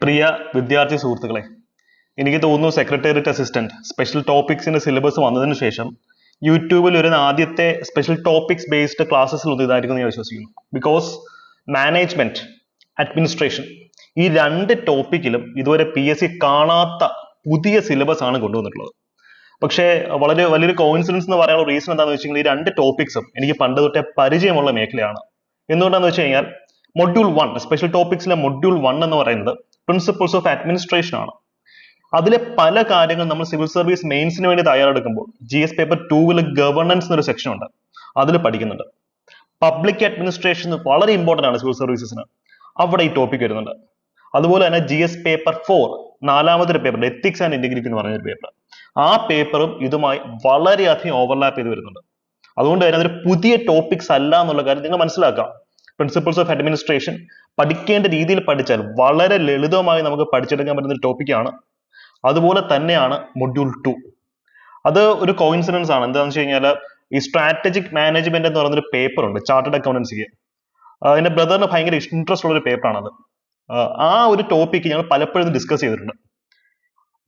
പ്രിയ വിദ്യാർത്ഥി സുഹൃത്തുക്കളെ, എനിക്ക് തോന്നുന്നു സെക്രട്ടേറിയറ്റ് അസിസ്റ്റന്റ് സ്പെഷ്യൽ ടോപ്പിക്സിന്റെ സിലബസ് വന്നതിന് ശേഷം യൂട്യൂബിൽ ഒരു ആദ്യത്തെ സ്പെഷ്യൽ ടോപ്പിക്സ് ബേസ്ഡ് ക്ലാസ്സസിൽ ഒന്ന് ഇതായിരിക്കും ഞാൻ വിശ്വസിക്കുന്നു. ബിക്കോസ് മാനേജ്മെന്റ്, അഡ്മിനിസ്ട്രേഷൻ ഈ രണ്ട് ടോപ്പിക്കിലും ഇതുവരെ PSC കാണാത്ത പുതിയ സിലബസ് ആണ് കൊണ്ടുവന്നിട്ടുള്ളത്. പക്ഷേ വളരെ വലിയൊരു കോയിൻസിഡൻസ് എന്ന് പറയാനുള്ള റീസൺ എന്താണെന്ന് വെച്ചാൽ ഈ രണ്ട് ടോപ്പിക്സും എനിക്ക് പണ്ട് തൊട്ടേ പരിചയമുള്ള മേഖലയാണ്. എന്തുകൊണ്ടാണെന്ന് വെച്ച് കഴിഞ്ഞാൽ മൊഡ്യൂൾ 1 സ്പെഷ്യൽ ടോപ്പിക്സിലെ മൊഡ്യൂൾ 1 എന്ന് പറയുന്നത് പ്രിൻസിപ്പിൾസ് ഓഫ് അഡ്മിനിസ്ട്രേഷൻ ആണ്. അതിലെ പല കാര്യങ്ങൾ നമ്മൾ സിവിൽ സർവീസ് മെയിൻസിന് വേണ്ടി തയ്യാറെടുക്കുമ്പോൾ GS പേപ്പർ 2 ഗവർണൻസ് എന്നൊരു സെക്ഷൻ ഉണ്ട്, അതിൽ പഠിക്കുന്നുണ്ട്. പബ്ലിക് അഡ്മിനിസ്ട്രേഷൻ വളരെ ഇമ്പോർട്ടന്റ് ആണ് സിവിൽ സർവീസസിന്, അവിടെ ഈ ടോപ്പിക് വരുന്നുണ്ട്. അതുപോലെ തന്നെ GS പേപ്പർ 4 നാലാമതൊരു പേപ്പർ എത്തിക്സ് ആൻഡ് ഇന്റഗ്രിറ്റി എന്ന് പറഞ്ഞൊരു പേപ്പർ, ആ പേപ്പറും ഇതുമായി വളരെയധികം ഓവർലാപ്പ് ചെയ്ത് വരുന്നുണ്ട്. അതുകൊണ്ട് തന്നെ അതൊരു പുതിയ ടോപ്പിക്സ് അല്ല എന്നുള്ള കാര്യം നിങ്ങൾ മനസ്സിലാക്കാം. പ്രിൻസിപ്പിൾസ് ഓഫ് അഡ്മിനിസ്ട്രേഷൻ പഠിക്കേണ്ട രീതിയിൽ പഠിച്ചാൽ വളരെ ലളിതമായി നമുക്ക് പഠിച്ചെടുക്കാൻ പറ്റുന്ന ഒരു ടോപ്പിക്കാണ്. അതുപോലെ തന്നെയാണ് മൊഡ്യൂൾ 2. അത് ഒരു കോയിൻസിഡൻസ് ആണ്. എന്താണെന്ന് വെച്ച് കഴിഞ്ഞാൽ ഈ സ്ട്രാറ്റജിക് മാനേജ്മെന്റ് എന്ന് പറയുന്ന ഒരു പേപ്പർ ഉണ്ട് ചാർട്ടേഡ് അക്കൗണ്ടൻസിക്ക്. എന്റെ ബ്രദറിന് ഭയങ്കര ഇൻട്രസ്റ്റ് ഉള്ള ഒരു പേപ്പറാണത്. ആ ഒരു ടോപ്പിക്ക് ഞങ്ങൾ പലപ്പോഴും ഡിസ്കസ് ചെയ്തിട്ടുണ്ട്.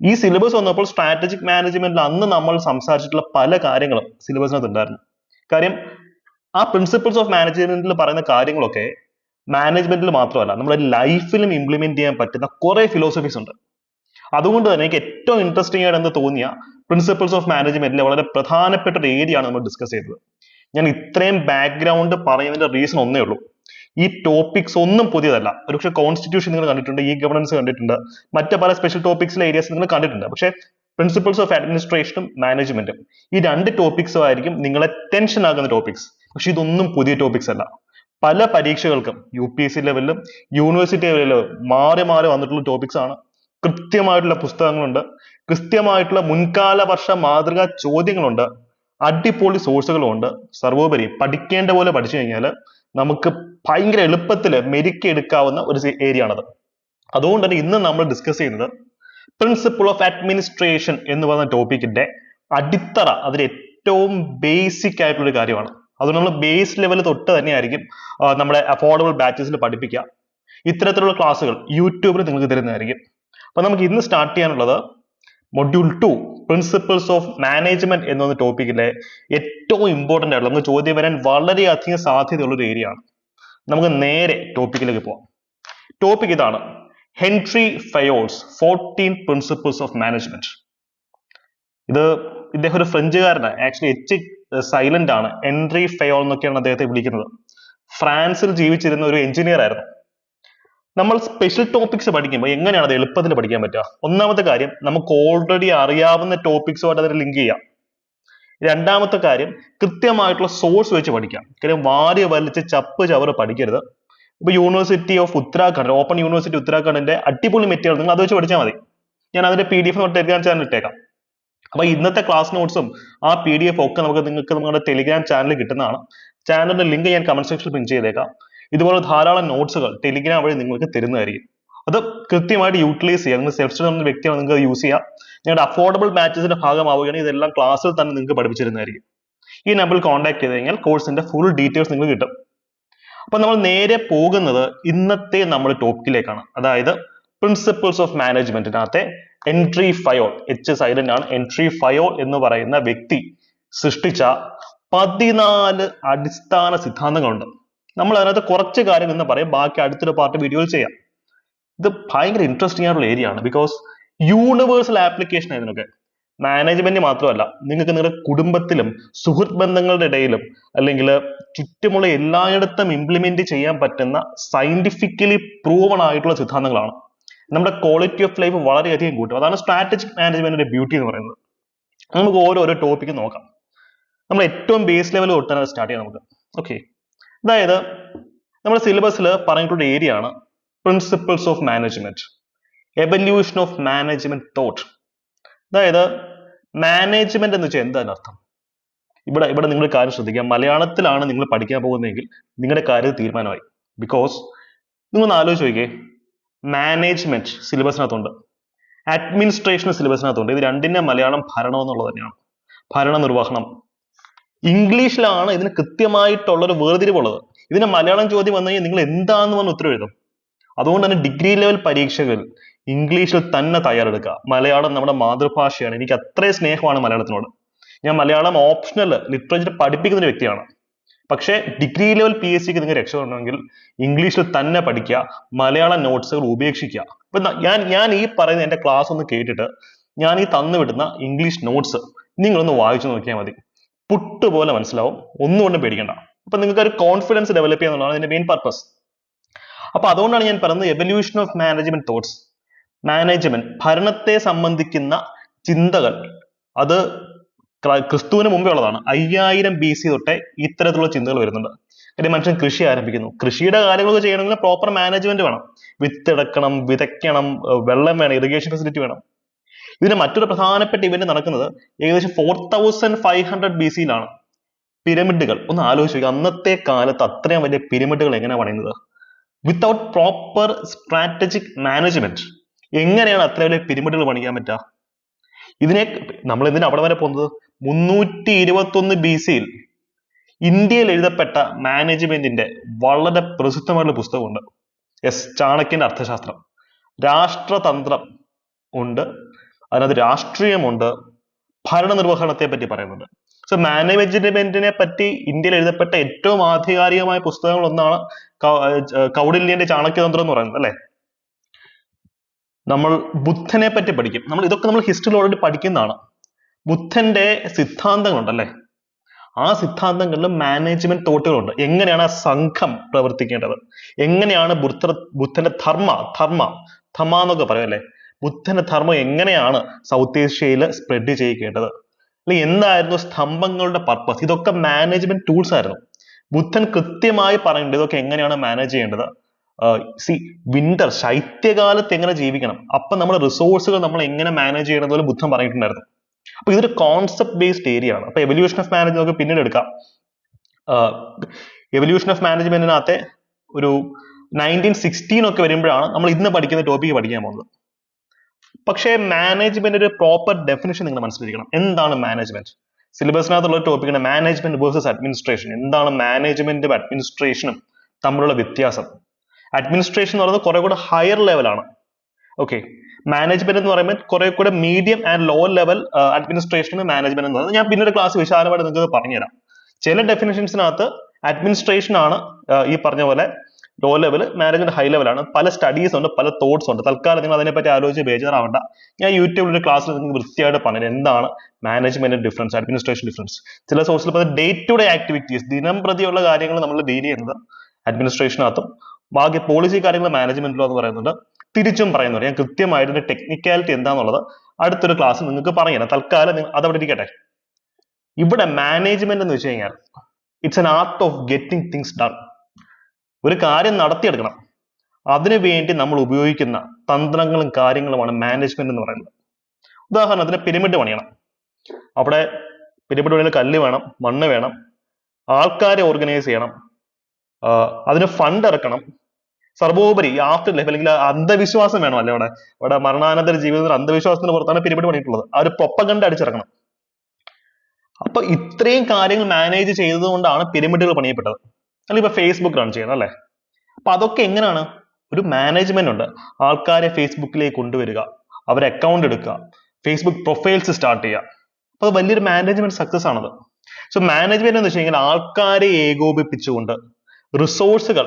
ഈ സിലബസ് വന്നപ്പോൾ സ്ട്രാറ്റജിക് മാനേജ്മെന്റിൽ അന്ന് നമ്മൾ സംസാരിച്ചിട്ടുള്ള പല കാര്യങ്ങളും സിലബസിനകത്ത് ഉണ്ടായിരുന്നു. കാര്യം ആ പ്രിൻസിപ്പിൾസ് ഓഫ് മാനേജ്മെന്റിൽ പറയുന്ന കാര്യങ്ങളൊക്കെ മാനേജ്മെന്റിൽ മാത്രമല്ല നമ്മുടെ ലൈഫിലും ഇംപ്ലിമെന്റ് ചെയ്യാൻ പറ്റുന്ന കുറെ ഫിലോസഫീസ് ഉണ്ട്. അതുകൊണ്ട് തന്നെ എനിക്ക് ഏറ്റവും ഇൻട്രസ്റ്റിംഗ് ആയിട്ട് എന്ന് തോന്നിയ പ്രിൻസിപ്പിൾസ് ഓഫ് മാനേജ്മെന്റിലെ വളരെ പ്രധാനപ്പെട്ട ഒരു ഏരിയ ആണ് നമ്മൾ ഡിസ്കസ് ചെയ്തത്. ഞാൻ ഇത്രയും ബാക്ക്ഗ്രൗണ്ട് പറയുന്നതിന്റെ റീസൺ ഒന്നേ ഉള്ളൂ, ഈ ടോപ്പിക്സ് ഒന്നും പുതിയതല്ല. ഒരുപക്ഷെ കോൺസ്റ്റിറ്റ്യൂഷൻ നിങ്ങൾ കണ്ടിട്ടുണ്ട്, ഈ ഗവർണൻസ് കണ്ടിട്ടുണ്ട്, മറ്റ് പല സ്പെഷ്യൽ ടോപ്പിക്സിലെ ഏരിയസ് നിങ്ങൾ കണ്ടിട്ടുണ്ട്. പക്ഷേ പ്രിൻസിപ്പിൾസ് ഓഫ് അഡ്മിനിസ്ട്രേഷനും മാനേജ്മെന്റും ഈ രണ്ട് ടോപ്പിക്സും ആയിരിക്കും നിങ്ങളെ ടെൻഷൻ ആകുന്ന ടോപ്പിക്സ്. പക്ഷെ ഇതൊന്നും പുതിയ ടോപ്പിക്സ് അല്ല. പല പരീക്ഷകൾക്കും UPSC ലെവലിലും യൂണിവേഴ്സിറ്റി ലെവലിലും മാറി മാറി വന്നിട്ടുള്ള ടോപ്പിക്സ് ആണ്. കൃത്യമായിട്ടുള്ള പുസ്തകങ്ങളുണ്ട്, കൃത്യമായിട്ടുള്ള മുൻകാല വർഷ മാതൃകാ ചോദ്യങ്ങളുണ്ട്, അടിപൊളി സോഴ്സുകളുണ്ട്. സർവോപരി പഠിക്കേണ്ട പോലെ പഠിച്ചു കഴിഞ്ഞാൽ നമുക്ക് ഭയങ്കര എളുപ്പത്തിൽ മെരുക്കിയെടുക്കാവുന്ന ഒരു ഏരിയ ആണത്. അതുകൊണ്ട് തന്നെ ഇന്ന് നമ്മൾ ഡിസ്കസ് ചെയ്യുന്നത് പ്രിൻസിപ്പിൾ ഓഫ് അഡ്മിനിസ്ട്രേഷൻ എന്ന് പറയുന്ന ടോപ്പിക്കിന്റെ അടിത്തറ, അതിൽ ഏറ്റവും ബേസിക് ആയിട്ടുള്ള ഒരു കാര്യമാണ്. അതുകൊണ്ട് നമ്മൾ ബേസ് ലെവൽ തൊട്ട് തന്നെയായിരിക്കും നമ്മുടെ അഫോർഡബിൾ ബാച്ചസിൽ പഠിപ്പിക്കുക. ഇത്തരത്തിലുള്ള ക്ലാസ്സുകൾ യൂട്യൂബിൽ നിങ്ങൾക്ക് തരുന്നതായിരിക്കും. അപ്പൊ നമുക്ക് ഇന്ന് സ്റ്റാർട്ട് ചെയ്യാനുള്ളത് മൊഡ്യൂൾ 2 പ്രിൻസിപ്പിൾസ് ഓഫ് മാനേജ്മെന്റ് എന്ന ടോപ്പിക്കിലെ ഏറ്റവും ഇമ്പോർട്ടന്റ് ആയിട്ടുള്ള നമുക്ക് ചോദ്യം വരാൻ വളരെയധികം സാധ്യതയുള്ള ഒരു ഏരിയ ആണ്. നമുക്ക് നേരെ ടോപ്പിക്കിലേക്ക് പോവാം. ടോപ്പിക് ഇതാണ്, Henry Fayol's 14 principles of management. ഇദ്ദേഹം ഒരു ഫ്രഞ്ചുകാരനാണ്. ആക്ച്വലി H സൈലന്റ് ആണ്. ഹെൻറി ഫയോൾ എന്നൊക്കെയാണ് അദ്ദേഹത്തെ വിളിക്കുന്നത്. ഫ്രാൻസിൽ ജീവിച്ചിരുന്ന ഒരു എഞ്ചിനീയർ ആയിരുന്നു. നമ്മൾ സ്പെഷ്യൽ ടോപ്പിക്സ് പഠിക്കുമ്പോൾ എങ്ങനെയാണ് അത് എളുപ്പത്തിൽ പഠിക്കാൻ പറ്റുക? ഒന്നാമത്തെ കാര്യം, നമുക്ക് ഓൾറെഡി അറിയാവുന്ന ടോപ്പിക്സുമായിട്ട് അതിൽ ലിങ്ക് ചെയ്യാം. രണ്ടാമത്തെ കാര്യം, കൃത്യമായിട്ടുള്ള സോഴ്സ് വെച്ച് പഠിക്കാം. കാര്യം വാരി വലിച്ച് ചപ്പ് ചവറ് പഠിക്കരുത്. ഇപ്പൊ university of Uttarakhand, open university ഉത്തരാഖണ്ഡിന്റെ അടിപൊളി മെറ്റീരിയൽ നിങ്ങൾ അത് വെച്ച് പഠിച്ചാൽ മതി. ഞാൻ അതിന്റെ PDF ടെലിഗ്രാം ചാനൽ ഇട്ടേക്കാം. അപ്പൊ ഇന്നത്തെ ക്ലാസ് നോട്ട്സും ആ PDF ഒക്കെ നിങ്ങൾക്ക് നമ്മുടെ ടെലിഗ്രാം ചാനലിൽ കിട്ടുന്നതാണ്. ചാനലിന്റെ ലിങ്ക് ഞാൻ കമന്റ് സെക്ഷനിൽ പിൻ ചെയ്തേക്കാം. ഇതുപോലെ ധാരാളം നോട്ട്സുകൾ ടെലിഗ്രാം വഴി നിങ്ങൾക്ക് തരുന്നതായിരിക്കും. അത് കൃത്യമായിട്ട് യൂട്ടിലൈസ് ചെയ്യുക. നിങ്ങൾ സെൽഫ് സ്റ്റഡി എന്ന വ്യക്തിയാണ്, നിങ്ങൾക്ക് യൂസ് ചെയ്യാം. നിങ്ങളുടെ അഫോർഡബിൾ ബാച്ചസിന്റെ ഭാഗമാവുകയാണെങ്കിൽ ഇതെല്ലാം ക്ലാസ്സിൽ തന്നെ നിങ്ങൾക്ക് പഠിപ്പിച്ചിരുന്നതായിരിക്കും. ഈ നമ്പറിൽ കോൺടാക്ട് ചെയ്ത് കഴിഞ്ഞാൽ കോഴ്സിന്റെ ഫുൾ ഡീറ്റെയിൽസ് നിങ്ങൾക്ക് കിട്ടും. അപ്പൊ നമ്മൾ നേരെ പോകുന്നത് ഇന്നത്തെ നമ്മുടെ ടോപ്പിക്കിലേക്കാണ്. അതായത് പ്രിൻസിപ്പിൾസ് ഓഫ് മാനേജ്മെന്റിനകത്തെ ഹെൻറി ഫയോൾ, H സൈലന്റ് ആണ്, ഹെൻറി ഫയോൾ എന്ന് പറയുന്ന വ്യക്തി സൃഷ്ടിച്ച 14 അടിസ്ഥാന സിദ്ധാന്തങ്ങളുണ്ട്. നമ്മൾ അതിനകത്ത് കുറച്ച് കാര്യം എന്ന് പറയും, ബാക്കി അടുത്തൊരു പാർട്ട് വീഡിയോയിൽ ചെയ്യാം. ഇത് ഭയങ്കര ഇൻട്രസ്റ്റിംഗ് ആയിട്ടുള്ള ഏരിയ ആണ്. ബിക്കോസ് യൂണിവേഴ്സൽ ആപ്ലിക്കേഷൻ ഇതിനൊക്കെ മാനേജ്മെന്റ് മാത്രമല്ല, നിങ്ങൾക്ക് നിങ്ങളുടെ കുടുംബത്തിലും സുഹൃത്ത് ബന്ധങ്ങളുടെ ഇടയിലും അല്ലെങ്കിൽ ചുറ്റുമുള്ള എല്ലായിടത്തും ഇംപ്ലിമെന്റ് ചെയ്യാൻ പറ്റുന്ന സയന്റിഫിക്കലി പ്രൂവൺ ആയിട്ടുള്ള സിദ്ധാന്തങ്ങളാണ്. നമ്മുടെ ക്വാളിറ്റി ഓഫ് ലൈഫ് വളരെയധികം കൂട്ടും. അതാണ് സ്ട്രാറ്റജിക് മാനേജ്മെന്റിന്റെ ബ്യൂട്ടി എന്ന് പറയുന്നത്. നമുക്ക് ഓരോരോ ടോപ്പിക്ക് നോക്കാം. നമ്മൾ ഏറ്റവും ബേസ് ലെവൽ തൊട്ടാണ് സ്റ്റാർട്ട് ചെയ്യാം നമുക്ക്. ഓക്കെ, അതായത് നമ്മുടെ സിലബസിൽ പറഞ്ഞിട്ടുള്ള ഏരിയ ആണ് principles of management, evolution of management thought. അതായത് മാനേജ്മെന്റ് എന്ന് വെച്ചാൽ എന്താണ് അർത്ഥം? ഇവിടെ നിങ്ങൾ കാര്യം ശ്രദ്ധിക്കുക. മലയാളത്തിലാണ് നിങ്ങൾ പഠിക്കാൻ പോകുന്നതെങ്കിൽ നിങ്ങളുടെ കാര്യം തീരുമാനമായി. ബിക്കോസ് നിങ്ങൾ ആലോചിച്ച് നോക്കിയേ, മാനേജ്മെന്റ് സിലബസിനകത്തുണ്ട്, അഡ്മിനിസ്ട്രേഷൻ സിലബസിനകത്തുണ്ട്. ഇത് രണ്ടിന്റെ മലയാളം ഭരണം എന്നുള്ളത് തന്നെയാണ്, ഭരണ നിർവഹണം. ഇംഗ്ലീഷിലാണ് ഇതിന് കൃത്യമായിട്ടുള്ളൊരു വേർതിരിവുള്ളത്. ഇതിന്റെ മലയാളം ചോദ്യം വന്നു കഴിഞ്ഞാൽ നിങ്ങൾ എന്താന്ന് പറഞ്ഞ് ഉത്തരം എഴുതും. അതുകൊണ്ട് തന്നെ ഡിഗ്രി ലെവൽ പരീക്ഷകളിൽ ഇംഗ്ലീഷിൽ തന്നെ തയ്യാറെടുക്കുക. മലയാളം നമ്മുടെ മാതൃഭാഷയാണ്. എനിക്ക് അത്രയും സ്നേഹമാണ് മലയാളത്തിനോട്. ഞാൻ മലയാളം ഓപ്ഷണൽ ലിറ്ററേച്ചർ പഠിപ്പിക്കുന്ന ഒരു വ്യക്തിയാണ്. പക്ഷേ ഡിഗ്രി ലെവൽ PSCക്ക് നിങ്ങൾ രക്ഷപ്പെടണമെങ്കിൽ ഇംഗ്ലീഷിൽ തന്നെ പഠിക്കുക, മലയാളം നോട്ട്സുകൾ ഉപേക്ഷിക്കുക. ഇപ്പൊ ഞാൻ ഈ പറയുന്ന എന്റെ ക്ലാസ് ഒന്ന് കേട്ടിട്ട് ഞാൻ ഈ തന്നുവിടുന്ന ഇംഗ്ലീഷ് നോട്ട്സ് നിങ്ങളൊന്ന് വായിച്ചു നോക്കിയാൽ മതി. പുട്ടുപോലെ മനസ്സിലാവും, ഒന്നുകൊണ്ടും പേടിക്കണ്ട. അപ്പൊ നിങ്ങൾക്ക് ഒരു കോൺഫിഡൻസ് ഡെവലപ്പ് ചെയ്യുക എന്നുള്ളതാണ് ഇതിന്റെ മെയിൻ പർപ്പസ്. അപ്പൊ അതുകൊണ്ടാണ് ഞാൻ പറയുന്നത് evolution of management thoughts. Management, ഭരണത്തെ സംബന്ധിക്കുന്ന ചിന്തകൾ അത് ക്രിസ്തുവിന് മുമ്പേ ഉള്ളതാണ്. 5000 BC തൊട്ടേ ഇത്തരത്തിലുള്ള ചിന്തകൾ വരുന്നുണ്ട്. കാര്യം മനുഷ്യൻ കൃഷി ആരംഭിക്കുന്നു. കൃഷിയുടെ കാര്യങ്ങളൊക്കെ ചെയ്യണമെങ്കിൽ പ്രോപ്പർ മാനേജ്മെന്റ് വേണം. വിത്തിടക്കണം, വിതയ്ക്കണം, വെള്ളം വേണം, ഇറിഗേഷൻ ഫെസിലിറ്റി വേണം. ഇതിന് മറ്റൊരു പ്രധാനപ്പെട്ട ഇവന്റ് നടക്കുന്നത് ഏകദേശം 4500 BC-യിലാണ്. പിരമിഡുകൾ ഒന്ന് ആലോചിക്കുക. അന്നത്തെ കാലത്ത് അത്രയും വലിയ പിരമിഡുകൾ എങ്ങനെയാണ് പണിയുന്നത്? വിത്തൗട്ട് പ്രോപ്പർ സ്ട്രാറ്റജിക് മാനേജ്മെന്റ് എങ്ങനെയാണ് അത്ര വലിയ പിരമിഡുകൾ പണിയാൻ പറ്റുക? ഇതിനെ നമ്മൾ എന്തിനാ അവിടെ വരെ പോകുന്നത്? 321 BC-യിൽ ഇന്ത്യയിൽ എഴുതപ്പെട്ട മാനേജ്മെന്റിന്റെ വളരെ പ്രസിദ്ധമായിട്ടുള്ള പുസ്തകമുണ്ട്. ചാണക്യന്റെ അർത്ഥശാസ്ത്രം. രാഷ്ട്രതന്ത്രം ഉണ്ട്, അതിനകത്ത് രാഷ്ട്രീയമുണ്ട്, ഭരണനിർവഹണത്തെ പറ്റി പറയുന്നുണ്ട്. സോ മാനേജ്മെന്റിനെ പറ്റി ഇന്ത്യയിൽ എഴുതപ്പെട്ട ഏറ്റവും ആധികാരികമായ പുസ്തകങ്ങൾ ഒന്നാണ് കൗടില്യന്റെ ചാണക്യതന്ത്രം എന്ന് പറയുന്നത്, അല്ലെ? നമ്മൾ ബുദ്ധനെ പറ്റി പഠിക്കും. ഇതൊക്കെ നമ്മൾ ഹിസ്റ്ററിയിൽ ഓൾറെഡി പഠിക്കുന്നതാണ്. ബുദ്ധന്റെ സിദ്ധാന്തങ്ങളുണ്ടല്ലേ, ആ സിദ്ധാന്തങ്ങളിൽ മാനേജ്മെന്റ് തോട്ടുകളുണ്ട്. എങ്ങനെയാണ് ആ സംഘം പ്രവർത്തിക്കേണ്ടത്, എങ്ങനെയാണ് ബുദ്ധന്റെ ധർമ്മ എന്നൊക്കെ പറയും അല്ലെ, ബുദ്ധന്റെ ധർമ്മം എങ്ങനെയാണ് സൗത്ത് ഏഷ്യയിൽ സ്പ്രെഡ് ചെയ്യിക്കേണ്ടത്, അല്ലെ എന്തായിരുന്നു സ്തംഭങ്ങളുടെ പർപ്പസ്, ഇതൊക്കെ മാനേജ്മെന്റ് ടൂൾസ് ആയിരുന്നു. ബുദ്ധൻ കൃത്യമായി പറയുന്നുണ്ട് ഇതൊക്കെ എങ്ങനെയാണ് മാനേജ് ചെയ്യേണ്ടത്. വിന്റർ, ശൈത്യകാലത്ത് എങ്ങനെ ജീവിക്കണം, അപ്പൊ നമ്മുടെ റിസോഴ്സുകൾ നമ്മൾ എങ്ങനെ മാനേജ് ചെയ്യണം പോലെ ബുദ്ധൻ പറഞ്ഞിട്ടുണ്ടായിരുന്നു. അപ്പൊ ഇതൊരു കോൺസെപ്റ്റ് ബേസ്ഡ് ഏരിയ ആണ്. അപ്പൊ എവല്യൂഷൻ ഓഫ് മാനേജ്മെന്റ് നമുക്ക് പിന്നീട് എടുക്കാം. എവല്യൂഷൻ ഓഫ് മാനേജ്മെന്റിനകത്തെ ഒരു 1916 ഒക്കെ വരുമ്പോഴാണ് നമ്മൾ ഇന്ന് പഠിക്കുന്ന ടോപ്പിക്ക് പഠിക്കാൻ പോകുന്നത്. പക്ഷേ മാനേജ്മെന്റ് ഒരു പ്രോപ്പർ ഡെഫിനിഷൻ നിങ്ങൾ മനസ്സിലിരിക്കണം. എന്താണ് മാനേജ്മെന്റ്? സിലബസിനകത്തുള്ള ടോപ്പിക്കാണ് മാനേജ്മെന്റ് വേഴ്സസ് അഡ്മിനിസ്ട്രേഷൻ. എന്താണ് മാനേജ്മെന്റും അഡ്മിനിസ്ട്രേഷനും തമ്മിലുള്ള വ്യത്യാസം? അഡ്മിനിസ്ട്രേഷൻ എന്ന് പറയുന്നത് കുറെ കൂടെ ഹയർ ലെവലാണ്. ഓക്കെ, മാനേജ്മെന്റ് എന്ന് പറയുമ്പോൾ കുറെ കൂടെ മീഡിയം ആൻഡ് ലോ ലെവൽ അഡ്മിനിസ്ട്രേഷനും മാനേജ്മെന്റ് എന്ന് പറയുന്നത് ഞാൻ പിന്നീട് ക്ലാസ് വിശാലമായിട്ട് നിങ്ങൾക്ക് പറഞ്ഞുതരാം. ചില ഡെഫിനിഷൻസിനകത്ത് അഡ്മിനിസ്ട്രേഷൻ ആണ് ഈ പറഞ്ഞ പോലെ ലോ ലെവൽ, മാനേജ്മെന്റ് ഹൈ ലെവലാണ്. പല സ്റ്റഡീസ് ഉണ്ട്, പല തോട്ട്സ് ഉണ്ട്. തൽക്കാലം നിങ്ങൾ അതിനെപ്പറ്റി ആലോചിച്ച് ബേജാറാവണ്ട. ഞാൻ യൂട്യൂബിൽ ഒരു ക്ലാസ്സിൽ നിങ്ങൾക്ക് വൃത്തിയായിട്ട് പറഞ്ഞു എന്താണ് മാനേജ്മെന്റ് ഡിഫറൻസ്, അഡ്മിനിസ്ട്രേഷൻ ഡിഫറൻസ്. ചില സോഴ്സിൽ പറഞ്ഞ ഡേ ടു ഡേ ആക്ടിവിറ്റീസ്, ദിനം പ്രതിയുള്ള കാര്യങ്ങൾ നമ്മൾ ഡീൽ ചെയ്യുന്നത് അഡ്മിനിസ്ട്രേഷനകത്തും ബാക്കി പോളിസി കാര്യങ്ങൾ മാനേജ്മെന്റിലോ എന്ന് പറയുന്നുണ്ട്. തിരിച്ചും പറയുന്നുണ്ട്. ഞാൻ കൃത്യമായിട്ട് ടെക്നിക്കാലിറ്റി എന്താണെന്നുള്ളത് അടുത്തൊരു ക്ലാസ്സിൽ നിങ്ങൾക്ക് പറഞ്ഞുതരാം. തൽക്കാലം അതവിടെ ഇരിക്കട്ടെ. ഇവിടെ മാനേജ്മെന്റ് എന്ന് വെച്ച് കഴിഞ്ഞാൽ it's an art of getting things done. ഒരു കാര്യം നടത്തിയെടുക്കണം, അതിനു വേണ്ടി നമ്മൾ ഉപയോഗിക്കുന്ന തന്ത്രങ്ങളും കാര്യങ്ങളുമാണ് മാനേജ്മെന്റ് എന്ന് പറയുന്നത്. ഉദാഹരണത്തിന് പിരമിഡ് പണിയണം. അവിടെ പിരമിഡ് പണിയിൽ കല്ല് വേണം, മണ്ണ് വേണം, ആൾക്കാരെ ഓർഗനൈസ് ചെയ്യണം, അതിന് ഫണ്ട് ഇറക്കണം. സർവോപരി ആഫ്റ്റർ ലൈഫ് അല്ലെങ്കിൽ അന്ധവിശ്വാസം വേണം അല്ലെ. അവിടെ മരണാനന്തര ജീവിതത്തിൽ അന്ധവിശ്വാസത്തിന് പുറത്താണ് പിരമിഡ് പണിയിട്ടുള്ളത്. ആ ഒരു പ്രൊപ്പഗണ്ട അടിച്ചിറക്കണം. അപ്പൊ ഇത്രയും കാര്യങ്ങൾ മാനേജ് ചെയ്തത് കൊണ്ടാണ് പിരമിഡുകൾ പണിയപ്പെട്ടത്. അല്ലെങ്കിൽ ഇപ്പൊ ഫേസ്ബുക്ക് റൺ ചെയ്യണം അല്ലെ. അപ്പൊ അതൊക്കെ എങ്ങനെയാണ്? ഒരു മാനേജ്മെന്റ് ഉണ്ട്. ആൾക്കാരെ ഫേസ്ബുക്കിലേക്ക് കൊണ്ടുവരിക, അവരെ അക്കൗണ്ട് എടുക്കുക, ഫേസ്ബുക്ക് പ്രൊഫൈൽസ് സ്റ്റാർട്ട് ചെയ്യുക. അപ്പൊ അത് വലിയൊരു മാനേജ്മെന്റ് സക്സസ് ആണത്. സോ മാനേജ്മെന്റ് എന്ന് വെച്ച് കഴിഞ്ഞാൽ ആൾക്കാരെ ഏകോപിപ്പിച്ചുകൊണ്ട് റിസോഴ്സുകൾ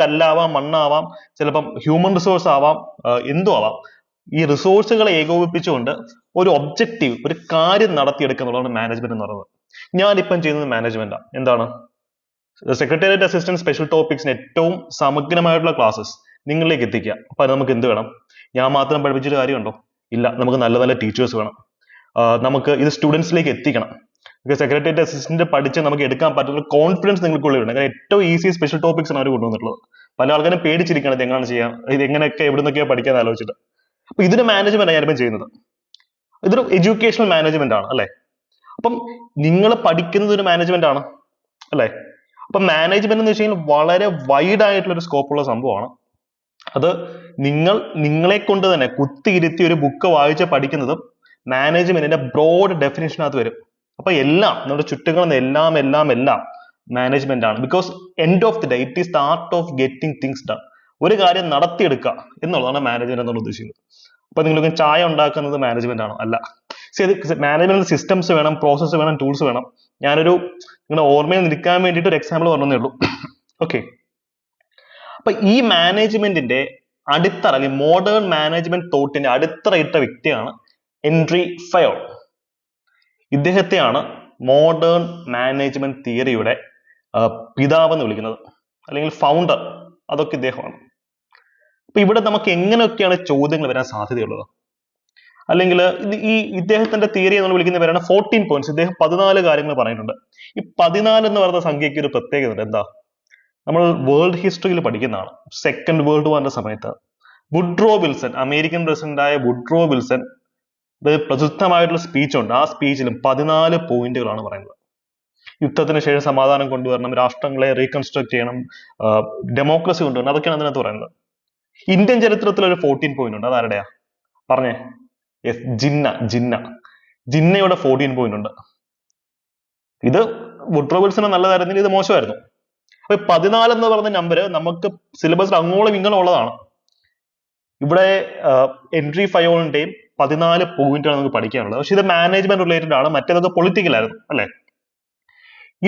കല്ലാവാം, മണ്ണാവാം, ചിലപ്പം ഹ്യൂമൻ റിസോഴ്സ് ആവാം, എന്തും ആവാം. ഈ റിസോഴ്സുകളെ ഏകോപിപ്പിച്ചുകൊണ്ട് ഒരു ഒബ്ജക്റ്റീവ്, ഒരു കാര്യം നടത്തിയെടുക്കുന്നുള്ളതാണ് മാനേജ്മെന്റ് എന്ന് പറയുന്നത്. ഞാനിപ്പം ചെയ്യുന്നത് മാനേജ്മെന്റാണ്. എന്താണ്? സെക്രട്ടേറിയറ്റ് അസിസ്റ്റന്റ് സ്പെഷ്യൽ ടോപ്പിക്സിന് ഏറ്റവും സമഗ്രമായിട്ടുള്ള ക്ലാസ്സസ് നിങ്ങളിലേക്ക് എത്തിക്കുക. അപ്പൊ അത് നമുക്ക് എന്ത് വേണം? ഞാൻ മാത്രം പഠിപ്പിച്ചൊരു കാര്യമുണ്ടോ? ഇല്ല. നമുക്ക് നല്ല നല്ല ടീച്ചേഴ്സ് വേണം. നമുക്ക് ഇത് സ്റ്റുഡൻസിലേക്ക് എത്തിക്കണം. സെക്രട്ടേറിയറ്റ് അസിസ്റ്റന്റ് പഠിച്ച് നമുക്ക് എടുക്കാൻ പറ്റുന്ന കോൺഫിഡൻസ് നിങ്ങൾക്കുള്ളിൽ ഉണ്ട്. കാരണം ഏറ്റവും ഈസി സ്പെഷ്യൽ ടോപ്പിക്സ് ആണ് അവർ കൊണ്ടുവന്നിട്ടുള്ളത്. പല ആൾക്കാരും പേടിച്ചിരിക്കണം ഇത് എങ്ങനെ ചെയ്യാം, ഇത് എങ്ങനെയൊക്കെ എവിടെ നിന്നൊക്കെയോ പഠിക്കാൻ ആലോചിച്ചിട്ട്. അപ്പൊ ഇതിന് മാനേജ്മെന്റ് ഞാനിപ്പം ചെയ്യുന്നത്. ഇതൊരു എഡ്യൂക്കേഷണൽ മാനേജ്മെന്റ് ആണ് അല്ലെ. അപ്പം നിങ്ങൾ പഠിക്കുന്നത് ഒരു മാനേജ്മെന്റ് ആണ് അല്ലെ. അപ്പൊ മാനേജ്മെന്റ് എന്ന് വെച്ച് കഴിഞ്ഞാൽ വളരെ വൈഡ് ആയിട്ടുള്ള ഒരു സ്കോപ്പുള്ള സംഭവമാണ്. അത് നിങ്ങളെ കൊണ്ട് തന്നെ കുത്തിയിരുത്തി ഒരു ബുക്ക് വായിച്ച് പഠിക്കുന്നതും മാനേജ്മെന്റിന്റെ ബ്രോഡ് ഡെഫിനേഷനകത്ത് വരും. അപ്പൊ എല്ലാം നമ്മുടെ ചുറ്റുകളും എല്ലാം മാനേജ്മെന്റ് ആണ്. Because end of the day it is the art of getting things done. ഒരു കാര്യം നടത്തിയെടുക്കുക എന്നുള്ളതാണ് മാനേജ്മെന്റ് എന്നുള്ള ഉദ്ദേശിക്കുന്നത്. അപ്പൊ നിങ്ങൾക്ക് ചായ ഉണ്ടാക്കുന്നത് മാനേജ്മെന്റ് ആണോ? അല്ല. മാനേജ്മെന്റ് സിസ്റ്റംസ് വേണം, പ്രോസസ്സ് വേണം, ടൂൾസ് വേണം. ഞാനൊരു നിങ്ങളുടെ ഓർമ്മയിൽ നിൽക്കാൻ വേണ്ടിയിട്ട് ഒരു എക്സാമ്പിൾ പറഞ്ഞതേ ഉള്ളൂ. ഓക്കെ. അപ്പൊ ഈ മാനേജ്മെന്റിന്റെ അടിത്തറ അല്ലെങ്കിൽ മോഡേൺ മാനേജ്മെന്റ് തോട്ടിന്റെ അടിത്തറയിട്ട വ്യക്തിയാണ് ഹെൻറി ഫയോൾ. ഇദ്ദേഹത്തെയാണ് മോഡേൺ മാനേജ്മെന്റ് തിയറിയുടെ പിതാവ് എന്ന് വിളിക്കുന്നത്, അല്ലെങ്കിൽ ഫൗണ്ടർ. അതൊക്കെ ഇദ്ദേഹമാണ്. അപ്പൊ ഇവിടെ നമുക്ക് എങ്ങനെയൊക്കെയാണ് ചോദ്യങ്ങൾ വരാൻ സാധ്യതയുള്ളത്? അല്ലെങ്കിൽ ഈ ഇദ്ദേഹത്തിന്റെ തിയറി എന്ന് വിളിക്കുന്ന പേരാണ് 14 പോയിന്റ്സ്. ഇദ്ദേഹം 14 കാര്യങ്ങൾ പറയുന്നുണ്ട്. ഈ 14 എന്ന് പറയുന്ന സംഖ്യയ്ക്ക് ഒരു പ്രത്യേകത ഉണ്ട്. എന്താ? നമ്മൾ വേൾഡ് ഹിസ്റ്ററിയിൽ പഠിക്കുന്നതാണ്. സെക്കൻഡ് വേൾഡ് വാറിന്റെ സമയത്ത് വുഡ്രോ വിൽസൺ, അമേരിക്കൻ പ്രസിഡന്റായ വുഡ്രോ വിൽസൺ പ്രസിദ്ധമായിട്ടുള്ള സ്പീച്ച് ഉണ്ട്. ആ സ്പീച്ചിലും 14 പോയിന്റുകളാണ് പറയുന്നത്. യുദ്ധത്തിന് ശേഷം സമാധാനം കൊണ്ടുവരണം, രാഷ്ട്രങ്ങളെ റീകൺസ്ട്രക്ട് ചെയ്യണം, ഡെമോക്രസി കൊണ്ടുവരണം, അതൊക്കെയാണ് അതിനകത്ത് പറയുന്നത്. ഇന്ത്യൻ ചരിത്രത്തിൽ ഒരു 14 പോയിന്റ് ഉണ്ട്. അതാരുടെയാ പറഞ്ഞേ? യെസ്, ജിന്നയുടെ 14 പോയിന്റ് ഉണ്ട്. ഇത് വുഡ്രോ വിൽസൺ നല്ലതായിരുന്നെങ്കിൽ ഇത് മോശമായിരുന്നു. അപ്പൊ 14 എന്ന് പറയുന്ന നമ്പർ നമുക്ക് സിലബസിൽ അങ്ങോളം ഇങ്ങോളം ഉള്ളതാണ്. ഇവിടെ ഹെൻറി ഫയോളിന്റെയും 14 പോയിന്റാണ് നമുക്ക് പഠിക്കാനുള്ളത്. പക്ഷെ ഇത് മാനേജ്മെന്റ് റിലേറ്റഡ് ആണ്, മറ്റേതൊക്കെ പൊളിറ്റിക്കൽ ആയിരുന്നു അല്ലെ.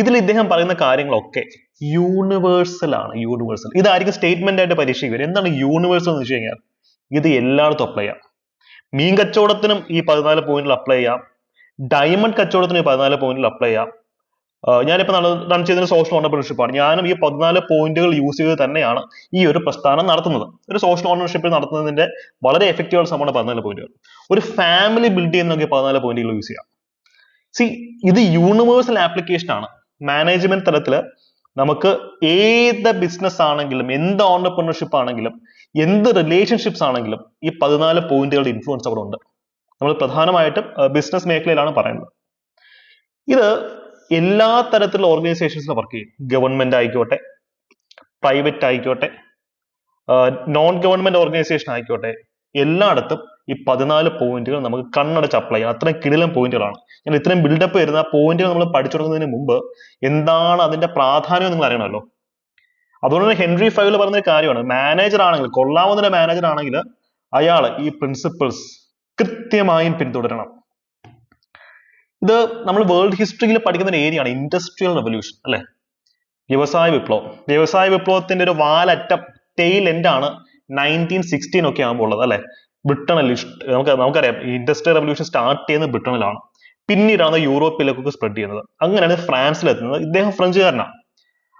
ഇതിൽ ഇദ്ദേഹം പറയുന്ന കാര്യങ്ങളൊക്കെ യൂണിവേഴ്സൽ ആണ്. യൂണിവേഴ്സൽ ഇതായിരിക്കും സ്റ്റേറ്റ്മെന്റ് ആയിട്ട് പരീക്ഷയ്ക്ക് വരും. എന്താണ് യൂണിവേഴ്സൽ എന്ന് വെച്ച് കഴിഞ്ഞാൽ ഇത് എല്ലായിടത്തും അപ്ലൈ ചെയ്യാം. മീൻ കച്ചവടത്തിനും ഈ 14 പോയിന്റിൽ അപ്ലൈ ചെയ്യാം. ഡയമണ്ട് കച്ചവടത്തിനും ഈ 14 പോയിന്റിൽ അപ്ലൈ ചെയ്യാം. ഞാനിപ്പോ റൺ ചെയ്യുന്ന സോഷ്യൽ ഓണർഷിപ്പ് ആണ്. ഞാനും ഈ 14 പോയിന്റുകൾ യൂസ് ചെയ്ത് തന്നെയാണ് ഈ ഒരു പ്രസ്ഥാനം നടത്തുന്നത്. ഒരു സോഷ്യൽ ഓണർഷിപ്പ് നടത്തുന്നതിന്റെ വളരെ എഫക്റ്റീവ് ആയ സംഭവമാണ് 14 പോയിന്റുകൾ. ഒരു ഫാമിലി ബിൽഡ് ചെയ്യുന്നതൊക്കെ 14 പോയിന്റുകൾ യൂസ് ചെയ്യാം. ഇത് യൂണിവേഴ്സൽ ആപ്ലിക്കേഷൻ ആണ്. മാനേജ്മെന്റ് തലത്തില് നമുക്ക് ഏത് ബിസിനസ് ആണെങ്കിലും, എന്ത് ഓണ്ടർപ്രണർഷിപ്പ് ആണെങ്കിലും, എന്ത് റിലേഷൻഷിപ്സ് ആണെങ്കിലും ഈ 14 പോയിന്റുകളുടെ ഇൻഫ്ലുവൻസ് അവിടെ ഉണ്ട്. നമ്മൾ പ്രധാനമായിട്ടും ബിസിനസ് മേഖലയിലാണ് പറയുന്നത്. ഇത് എല്ലാ തരത്തിലുള്ള ഓർഗനൈസേഷൻസിലും വർക്ക് ചെയ്യും. ഗവൺമെന്റ് ആയിക്കോട്ടെ, പ്രൈവറ്റ് ആയിക്കോട്ടെ, നോൺ ഗവൺമെന്റ് ഓർഗനൈസേഷൻ ആയിക്കോട്ടെ, എല്ലായിടത്തും ഈ 14 പോയിന്റുകൾ നമുക്ക് കണ്ണടച്ച് അപ്ലൈ ചെയ്യാം. അത്രയും കിടിലൻ പോയിന്റുകളാണ്. ഞാൻ ഇത്രയും ബിൽഡപ്പ് വരുന്ന പോയിന്റുകൾ നമ്മൾ പഠിച്ചു തുടങ്ങുന്നതിന് മുമ്പ് എന്താണ് അതിന്റെ പ്രാധാന്യം നിങ്ങൾ അറിയണമല്ലോ. അതുകൊണ്ട് തന്നെ ഹെൻറി ഫയോൾ പറഞ്ഞ കാര്യമാണ്, മാനേജർ ആണെങ്കിൽ, കൊള്ളാവുന്ന മാനേജർ ആണെങ്കിൽ അയാൾ ഈ പ്രിൻസിപ്പിൾസ് കൃത്യമായും പിന്തുടരണം. ഇത് നമ്മൾ വേൾഡ് ഹിസ്റ്ററിയിൽ പഠിക്കുന്ന ഒരു ഏരിയ ആണ് ഇൻഡസ്ട്രിയൽ റെവല്യൂഷൻ അല്ലെ. വ്യവസായ വിപ്ലവം. വ്യവസായ വിപ്ലവത്തിന്റെ ഒരു വാലറ്റം, ടെയിൽ എൻഡ് ആണ് 1916 ഒക്കെ ആകുമ്പോൾ ഉള്ളത് അല്ലെ. ബ്രിട്ടനിൽ നമുക്കറിയാം ഈ ഇൻഡസ്ട്രിയൽ റെവല്യൂഷൻ സ്റ്റാർട്ട് ചെയ്യുന്നത് ബ്രിട്ടനിലാണ്. പിന്നീടാണ് യൂറോപ്പിലേക്കൊക്കെ സ്പ്രെഡ് ചെയ്യുന്നത്. അങ്ങനെയാണ് ഫ്രാൻസിലെത്തുന്നത്. ഇദ്ദേഹം ഫ്രഞ്ചുകാരനാണ്.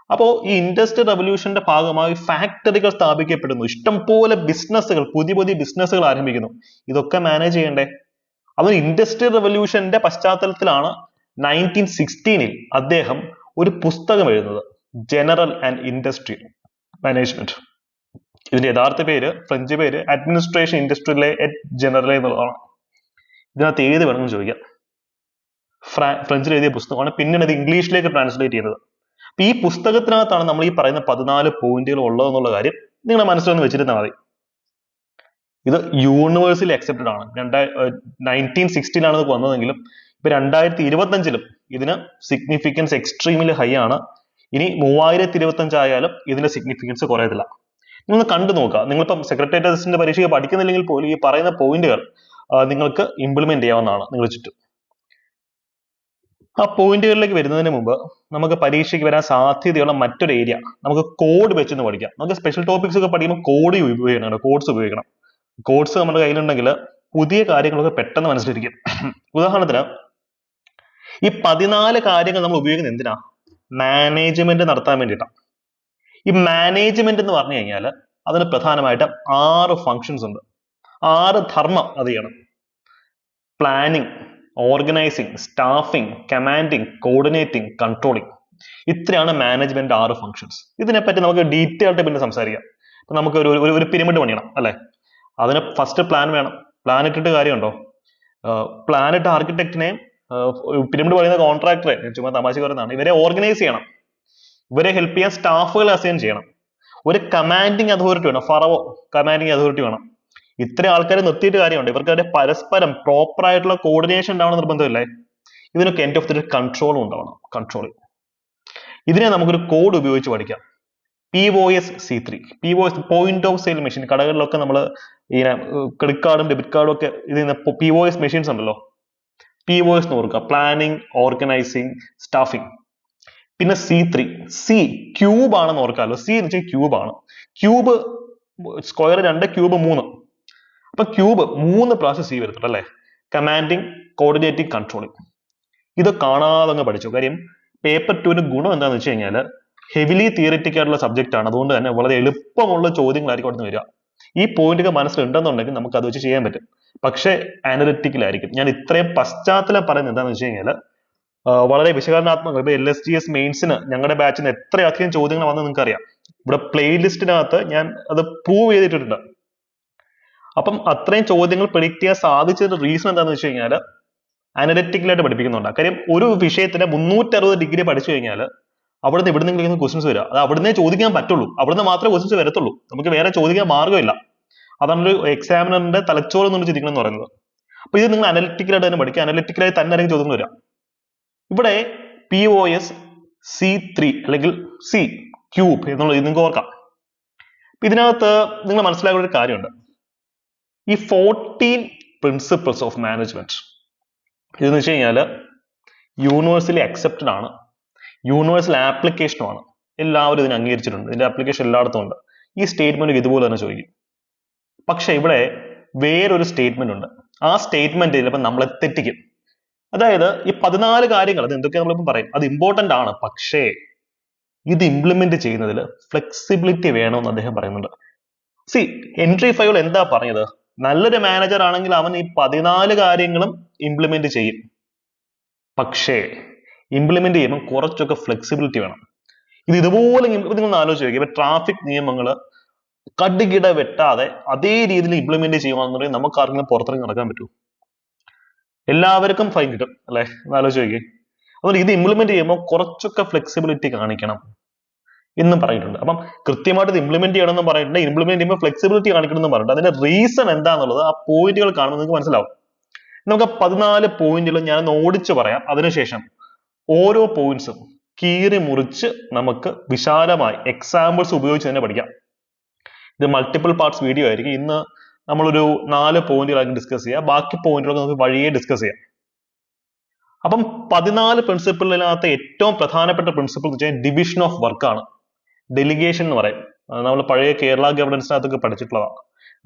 അപ്പോ ഈ ഇൻഡസ്ട്രിയൽ റെവല്യൂഷന്റെ ഭാഗമായി ഫാക്ടറികൾ സ്ഥാപിക്കപ്പെടുന്നു, ഇഷ്ടംപോലെ ബിസിനസ്സുകൾ, പുതിയ പുതിയ ബിസിനസ്സുകൾ ആരംഭിക്കുന്നു. ഇതൊക്കെ മാനേജ് ചെയ്യണ്ടേ? അത് ഇൻഡസ്ട്രിയൽ റെവല്യൂഷന്റെ പശ്ചാത്തലത്തിലാണ് 1916 അദ്ദേഹം ഒരു പുസ്തകം എഴുതുന്നത്, ജനറൽ ആൻഡ് ഇൻഡസ്ട്രിയൽ മാനേജ്മെന്റ്. ഇതിന്റെ യഥാർത്ഥ പേര്, ഫ്രഞ്ച് പേര് അഡ്മിനിസ്ട്രേഷൻ ഇൻഡസ്ട്രിയലെ എറ്റ് ജനറലെ എന്നുള്ളതാണ്. ഇതിനകത്ത് ഏത് വേണമെന്ന് ചോദിക്കാം. ഫ്രഞ്ചിൽ എഴുതിയ പുസ്തകമാണ്. പിന്നീട് ഇത് ഇംഗ്ലീഷിലേക്ക് ട്രാൻസ്ലേറ്റ് ചെയ്തത്. അപ്പൊ ഈ പുസ്തകത്തിനകത്താണ് നമ്മൾ ഈ പറയുന്ന 14 പോയിന്റുകൾ ഉള്ളതെന്നുള്ള കാര്യം നിങ്ങളുടെ മനസ്സിലൊന്ന് വെച്ചിരുന്നാൽ മതി. ഇത് യൂണിവേഴ്സലി അക്സെപ്റ്റഡ് ആണ്. 1916 ഇത് വന്നതെങ്കിലും ഇപ്പൊ 2025 ഇതിന് സിഗ്നിഫിക്കൻസ് എക്സ്ട്രീമിലി ഹൈ ആണ്. ഇനി 3025 ആയാലും ഇതിന്റെ സിഗ്നിഫിക്കൻസ് കുറയത്തില്ല. നിങ്ങൾ കണ്ടു നോക്കുക. നിങ്ങളിപ്പം സെക്രട്ടേറിയറ്റ് അസിസ്റ്റന്റ് പരീക്ഷയ്ക്ക് പഠിക്കുന്നില്ലെങ്കിൽ പോലും ഈ പറയുന്ന പോയിന്റുകൾ നിങ്ങൾക്ക് ഇംപ്ലിമെന്റ് ചെയ്യാവുന്നതാണ് നിങ്ങൾ ചുറ്റും. ആ പോയിന്റുകളിലേക്ക് വരുന്നതിന് മുമ്പ് നമുക്ക് പരീക്ഷയ്ക്ക് വരാൻ സാധ്യതയുള്ള മറ്റൊരു ഏരിയ, നമുക്ക് കോഡ് വെച്ചൊന്ന് പഠിക്കാം. നമുക്ക് സ്പെഷ്യൽ ടോപ്പിക്സ് ഒക്കെ പഠിക്കുമ്പോൾ കോഡ് ഉപയോഗിക്കണം, കോഡ്സ് ഉപയോഗിക്കണം. കോഡ്സ് നമ്മുടെ കയ്യിലുണ്ടെങ്കിൽ പുതിയ കാര്യങ്ങളൊക്കെ പെട്ടെന്ന് മനസ്സിലിരിക്കും. ഉദാഹരണത്തിന് ഈ 14 കാര്യങ്ങൾ നമ്മൾ ഉപയോഗിക്കുന്നത് എന്തിനാ? മാനേജ്മെന്റ് നടത്താൻ വേണ്ടിയിട്ടാണ്. ഈ മാനേജ്മെന്റ് എന്ന് പറഞ്ഞു കഴിഞ്ഞാൽ അതിന് പ്രധാനമായിട്ടും 6 ഫങ്ഷൻസ് ഉണ്ട്, 6 ധർമ്മം അത് ചെയ്യണം. Planning, organising, staffing, commanding, coordinating, controlling. ഇത്രയാണ് മാനേജ്മെന്റ് 6 ഫങ്ഷൻസ്. ഇതിനെപ്പറ്റി നമുക്ക് ഡീറ്റെയിൽ ആയിട്ട് പിന്നെ സംസാരിക്കാം. ഇപ്പൊ നമുക്ക് ഒരു പിരമിഡ് പണിയണം അല്ലെ. അതിന് ഫസ്റ്റ് പ്ലാൻ വേണം. പ്ലാൻ ഇട്ടിട്ട് കാര്യമുണ്ടോ? പ്ലാൻ ഇട്ട ആർക്കിടെക്റ്റിനെയും പിരമിഡ് പണിയുന്ന കോൺട്രാക്ടറെ, ചുമ്മാ തമാശ പറയുന്നതാണ്, ഇവരെ ഓർഗനൈസ് ചെയ്യണം. ഇവരെ ഹെൽപ്പ് ചെയ്യാൻ സ്റ്റാഫുകൾ അസൈൻ ചെയ്യണം. ഒരു കമാൻഡിങ് അതോറിറ്റി വേണം, ഫറവോ കമാൻഡിങ് അതോറിറ്റി വേണം. ഇത്ര ആൾക്കാരെ നിർത്തിയിട്ട് കാര്യമുണ്ട്. ഇവർക്ക് പരസ്പരം പ്രോപ്പർ ആയിട്ടുള്ള കോർഡിനേഷൻ ഉണ്ടാവണം നിർബന്ധമില്ലേ? ഇതിനൊക്കെ എൻഡ് ഓഫ് ദി കൺട്രോളും ഉണ്ടാവണം. കൺട്രോളിങ്. ഇതിനെ നമുക്കൊരു കോഡ് ഉപയോഗിച്ച് പഠിക്കാം. POS-C3. POS point of sale machine. കടകളിലൊക്കെ നമ്മൾ ഇങ്ങനെ ക്രെഡിറ്റ് കാർഡും ഡെബിറ്റ് കാർഡും ഒക്കെ ഇത് POS മെഷീൻസ് ഉണ്ടല്ലോ. POS എന്ന് ഓർക്കുക, പ്ലാനിങ്, ഓർഗനൈസിങ്, സ്റ്റാഫിങ്. പിന്നെ C3, ക്യൂബ് ആണെന്ന് ഓർക്കാമല്ലോ. C എന്ന് വെച്ചാൽ ക്യൂബ് ആണ്. Cube square 2, cube 3. അപ്പൊ ക്യൂബ് 3 പ്രാവശ്യം C വരുന്നുണ്ട് അല്ലെ. Commanding, coordinating, controlling. ഇത് കാണാതെ അങ്ങ് പഠിച്ചു. കാര്യം പേപ്പർ 2ന് ഗുണം എന്താണെന്ന് വെച്ച് കഴിഞ്ഞാൽ ഹെവിലി തിയറിറ്റിക് ആയിട്ടുള്ള സബ്ജക്റ്റ് ആണ്. അതുകൊണ്ട് തന്നെ വളരെ എളുപ്പമുള്ള ചോദ്യങ്ങളായിരിക്കും അവിടെ നിന്ന് വരിക. ഈ പോയിന്റുകൾ മനസ്സിലുണ്ടെന്നുണ്ടെങ്കിൽ നമുക്ക് അത് വെച്ച് ചെയ്യാൻ പറ്റും. പക്ഷേ അനലിറ്റിക്കലായിരിക്കും. ഞാൻ ഇത്രയും പശ്ചാത്തലം പറയുന്നത് എന്താണെന്ന് വെച്ച് കഴിഞ്ഞാൽ വളരെ വിശകലനാത്മകം. ഇപ്പൊ LSGS മെയിൻസിന് ഞങ്ങളുടെ ബാച്ചിന് എത്രയധികം ചോദ്യങ്ങൾ വന്ന് നിങ്ങൾക്ക് അറിയാം. ഇവിടെ പ്ലേലിസ്റ്റിനകത്ത് ഞാൻ അത് പ്രൂവ് ചെയ്തിട്ടുണ്ട്. അപ്പം അത്രയും ചോദ്യങ്ങൾ പ്രെഡിക്റ്റ് ചെയ്യാൻ സാധിച്ചതിന്റെ റീസൺ എന്താണെന്ന് വെച്ച് കഴിഞ്ഞാൽ അനലിറ്റിക്കലായിട്ട് പഠിപ്പിക്കുന്നുണ്ട്. കാര്യം ഒരു വിഷയത്തിന് 360 ഡിഗ്രി പഠിച്ചു കഴിഞ്ഞാൽ അവിടുന്ന് ഇവിടെ നിന്ന് ക്വസ്റ്റ്യൻസ് വരിക. അത് അവിടുന്ന് ചോദിക്കാൻ പറ്റുള്ളൂ. അവിടുന്ന് മാത്രമേ ക്വസ്റ്റ്യൻസ് വരത്തുള്ളൂ. നമുക്ക് വേറെ ചോദിക്കാൻ മാർഗ്ഗമില്ല. അതാണ് ഒരു എക്സാമിനറിന്റെ തലച്ചോറ് എന്ന് ചിന്തിക്കണം എന്ന് പറയുന്നത്. അപ്പൊ ഇത് നിങ്ങൾ അനലിറ്റിക്കലായിട്ട് തന്നെ പഠിക്കുക. അനലിറ്റിക്കലായി തന്നെ ആയിരിക്കും ചോദ്യങ്ങൾ വരിക. ഇവിടെ POS-C3 അല്ലെങ്കിൽ C ക്യൂബ് എന്നുള്ളത് നിങ്ങൾക്ക് ഓർക്കാം. ഇതിനകത്ത് നിങ്ങൾ മനസ്സിലാക്കുന്ന ഒരു കാര്യമുണ്ട്. ഈ 14 പ്രിൻസിപ്പിൾസ് ഓഫ് മാനേജ്മെന്റ് ഇതെന്ന് വെച്ച് കഴിഞ്ഞാൽ യൂണിവേഴ്സലി അക്സെപ്റ്റഡ് ആണ്, യൂണിവേഴ്സൽ ആപ്ലിക്കേഷനും ആണ്. എല്ലാവരും ഇതിനെ അംഗീകരിച്ചിട്ടുണ്ട്. ഇതിന്റെ ആപ്ലിക്കേഷൻ എല്ലായിടത്തും ഉണ്ട്. ഈ സ്റ്റേറ്റ്മെന്റ് ഇതുപോലെ തന്നെ ചോദിക്കും. പക്ഷെ ഇവിടെ വേറൊരു സ്റ്റേറ്റ്മെന്റ് ഉണ്ട്. ആ സ്റ്റേറ്റ്മെന്റ് ചിലപ്പോൾ നമ്മളെ തെറ്റിക്കും. അതായത് ഈ 14 കാര്യങ്ങൾ അത് എന്തൊക്കെയാ നമ്മളിപ്പം പറയും, അത് ഇമ്പോർട്ടന്റ് ആണ്. പക്ഷേ ഇത് ഇംപ്ലിമെന്റ് ചെയ്യുന്നതിൽ ഫ്ലെക്സിബിലിറ്റി വേണമെന്ന് അദ്ദേഹം പറയുന്നുണ്ട്. എൻട്രി 5 എന്താ പറഞ്ഞത്? നല്ലൊരു മാനേജർ ആണെങ്കിൽ അവൻ ഈ 14 കാര്യങ്ങളും ഇംപ്ലിമെന്റ് ചെയ്യും. പക്ഷേ ഇംപ്ലിമെന്റ് ചെയ്യുമ്പോൾ കുറച്ചൊക്കെ ഫ്ലെക്സിബിലിറ്റി വേണം. ഇതുപോലെ നിങ്ങൾ ആലോചിച്ച് നോക്കി. ഇപ്പൊ ട്രാഫിക് നിയമങ്ങൾ കടുകിട വെട്ടാതെ അതേ രീതിയിൽ ഇംപ്ലിമെന്റ് ചെയ്യുവാണെന്നുണ്ടെങ്കിൽ നമുക്ക് ആർക്കെങ്കിലും പുറത്തിറങ്ങി നടക്കാൻ പറ്റൂ? എല്ലാവർക്കും ഫൈൻ കിട്ടും അല്ലെ? ആലോചിച്ച് നോക്കി. അതുകൊണ്ട് ഇത് ഇംപ്ലിമെന്റ് ചെയ്യുമ്പോൾ കുറച്ചൊക്കെ ഫ്ലെക്സിബിലിറ്റി കാണിക്കണം എന്നും പറഞ്ഞിട്ടുണ്ട്. അപ്പം കൃത്യമായിട്ട് ഇത് ഇംപ്ലിമെന്റ് ചെയ്യണം എന്ന് പറഞ്ഞിട്ടുണ്ട്. ഇംപ്ലിമെന്റ് ചെയ്യുമ്പോൾ ഫ്ലെക്സിബിലിറ്റി കാണിക്കണം എന്ന് പറഞ്ഞിട്ടുണ്ട്. അതിന്റെ റീസൺ എന്താണെന്നുള്ളത് ആ പോയിന്റുകൾ കാണുമ്പോൾ നിങ്ങൾക്ക് മനസ്സിലാവും. നമുക്ക് 14 പോയിന്റുകൾ ഞാൻ ഓടിച്ചു പറയാം. അതിനുശേഷം ഓരോ പോയിന്റ്സും കീറി മുറിച്ച് നമുക്ക് വിശാലമായി എക്സാമ്പിൾസ് ഉപയോഗിച്ച് തന്നെ പഠിക്കാം. ഇത് മൾട്ടിപ്പിൾ പാർട്സ് വീഡിയോ ആയിരിക്കും. ഇന്ന് നമ്മളൊരു 4 പോയിന്റുകളായിരിക്കും ഡിസ്കസ് ചെയ്യുക. ബാക്കി പോയിന്റുകൾ നമുക്ക് വഴിയെ ഡിസ്കസ് ചെയ്യാം. അപ്പം 14 പ്രിൻസിപ്പിളിനകത്ത് ഏറ്റവും പ്രധാനപ്പെട്ട പ്രിൻസിപ്പിൾ എന്ന് വെച്ചാൽ ഡിവിഷൻ ഓഫ് വർക്ക് ആണ്. ഡെലിഗേഷൻ എന്ന് പറയും. നമ്മൾ പഴയ കേരള ഗവർണൻസിനകത്തൊക്കെ പഠിച്ചിട്ടുള്ളതാണ്.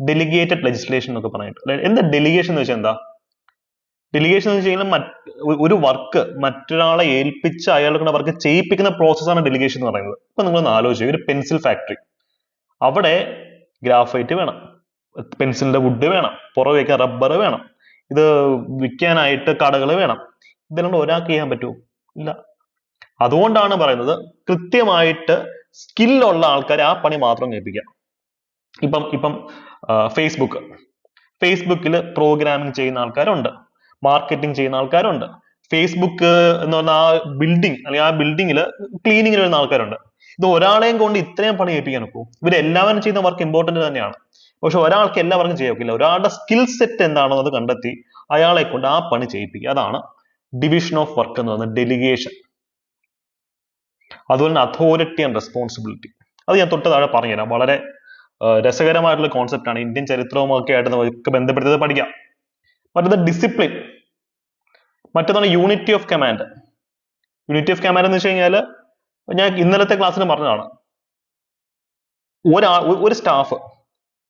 ഡെലിഗേറ്റഡ് ലെജിസ്ലേഷൻ എന്നൊക്കെ പറഞ്ഞിട്ട്. എന്താ ഡെലിഗേഷൻ എന്ന് വെച്ചാൽ എന്താ? ഡെലിഗേഷൻ എന്ന് വെച്ച് കഴിഞ്ഞാൽ ഒരു വർക്ക് മറ്റൊരാളെ ഏൽപ്പിച്ച് അയാളുടെ വർക്ക് ചെയ്യിപ്പിക്കുന്ന പ്രോസസ്സാണ് ഡെലിഗേഷൻ എന്ന് പറയുന്നത്. ഇപ്പൊ നിങ്ങളൊന്ന് ആലോചിക്കുക. ഒരു പെൻസിൽ ഫാക്ടറി, അവിടെ ഗ്രാഫൈറ്റ് വേണം, പെൻസിലിന്റെ വുഡ് വേണം, പുറകെ വയ്ക്കാൻ റബ്ബർ വേണം, ഇത് വിൽക്കാനായിട്ട് കടകൾ വേണം. ഇതെല്ലാം ഒരാൾക്ക് ചെയ്യാൻ പറ്റുമോ? ഇല്ല. അതുകൊണ്ടാണ് പറയുന്നത് കൃത്യമായിട്ട് സ്കില്ലുള്ള ആൾക്കാരെ ആ പണി മാത്രം ഏൽപ്പിക്കുക. ഇപ്പം ഫേസ്ബുക്കിൽ പ്രോഗ്രാമിംഗ് ചെയ്യുന്ന ആൾക്കാരുണ്ട്, മാർക്കറ്റിംഗ് ചെയ്യുന്ന ആൾക്കാരുണ്ട്, ഫേസ്ബുക്ക് എന്ന് പറഞ്ഞ ആ ബിൽഡിംഗ് അല്ലെങ്കിൽ ആ ബിൽഡിങ്ങിൽ ക്ലീനിങ്ങിന് വരുന്ന ആൾക്കാരുണ്ട്. ഇത് ഒരാളെയും കൊണ്ട് ഇത്രയും പണി ഏൽപ്പിക്കാൻ ഒക്കും? ഇവരെല്ലാവരും ചെയ്യുന്ന വർക്ക് ഇമ്പോർട്ടന്റ് തന്നെയാണ്. പക്ഷെ ഒരാൾക്ക് എല്ലാവർക്കും ചെയ്യാൻ ഒക്കില്ല. ഒരാളുടെ സ്കിൽ സെറ്റ് എന്താണോ അത് കണ്ടെത്തി അയാളെ കൊണ്ട് ആ പണി ചെയ്യിപ്പിക്കുക. അതാണ് ഡിവിഷൻ ഓഫ് വർക്ക് എന്ന് പറയുന്നത്, ഡെലിഗേഷൻ. അതുപോലെ തന്നെ അതോറിറ്റി ആൻഡ് റെസ്പോൺസിബിലിറ്റി. അത് ഞാൻ തൊട്ട് താഴെ പറഞ്ഞുതരാം. വളരെ രസകരമായിട്ടുള്ള കോൺസെപ്റ്റ് ആണ്. ഇന്ത്യൻ ചരിത്രവും ഒക്കെ ആയിട്ട് നമുക്ക് ബന്ധപ്പെടുത്തത് പഠിക്കാം. മറ്റൊന്ന് ഡിസിപ്ലിൻ, മറ്റൊന്നാണ് unity of command. Unity of command എന്ന് വെച്ച് കഴിഞ്ഞാൽ ഞാൻ ഇന്നലത്തെ ക്ലാസ്സിൽ പറഞ്ഞതാണ്. ഒരു സ്റ്റാഫ്,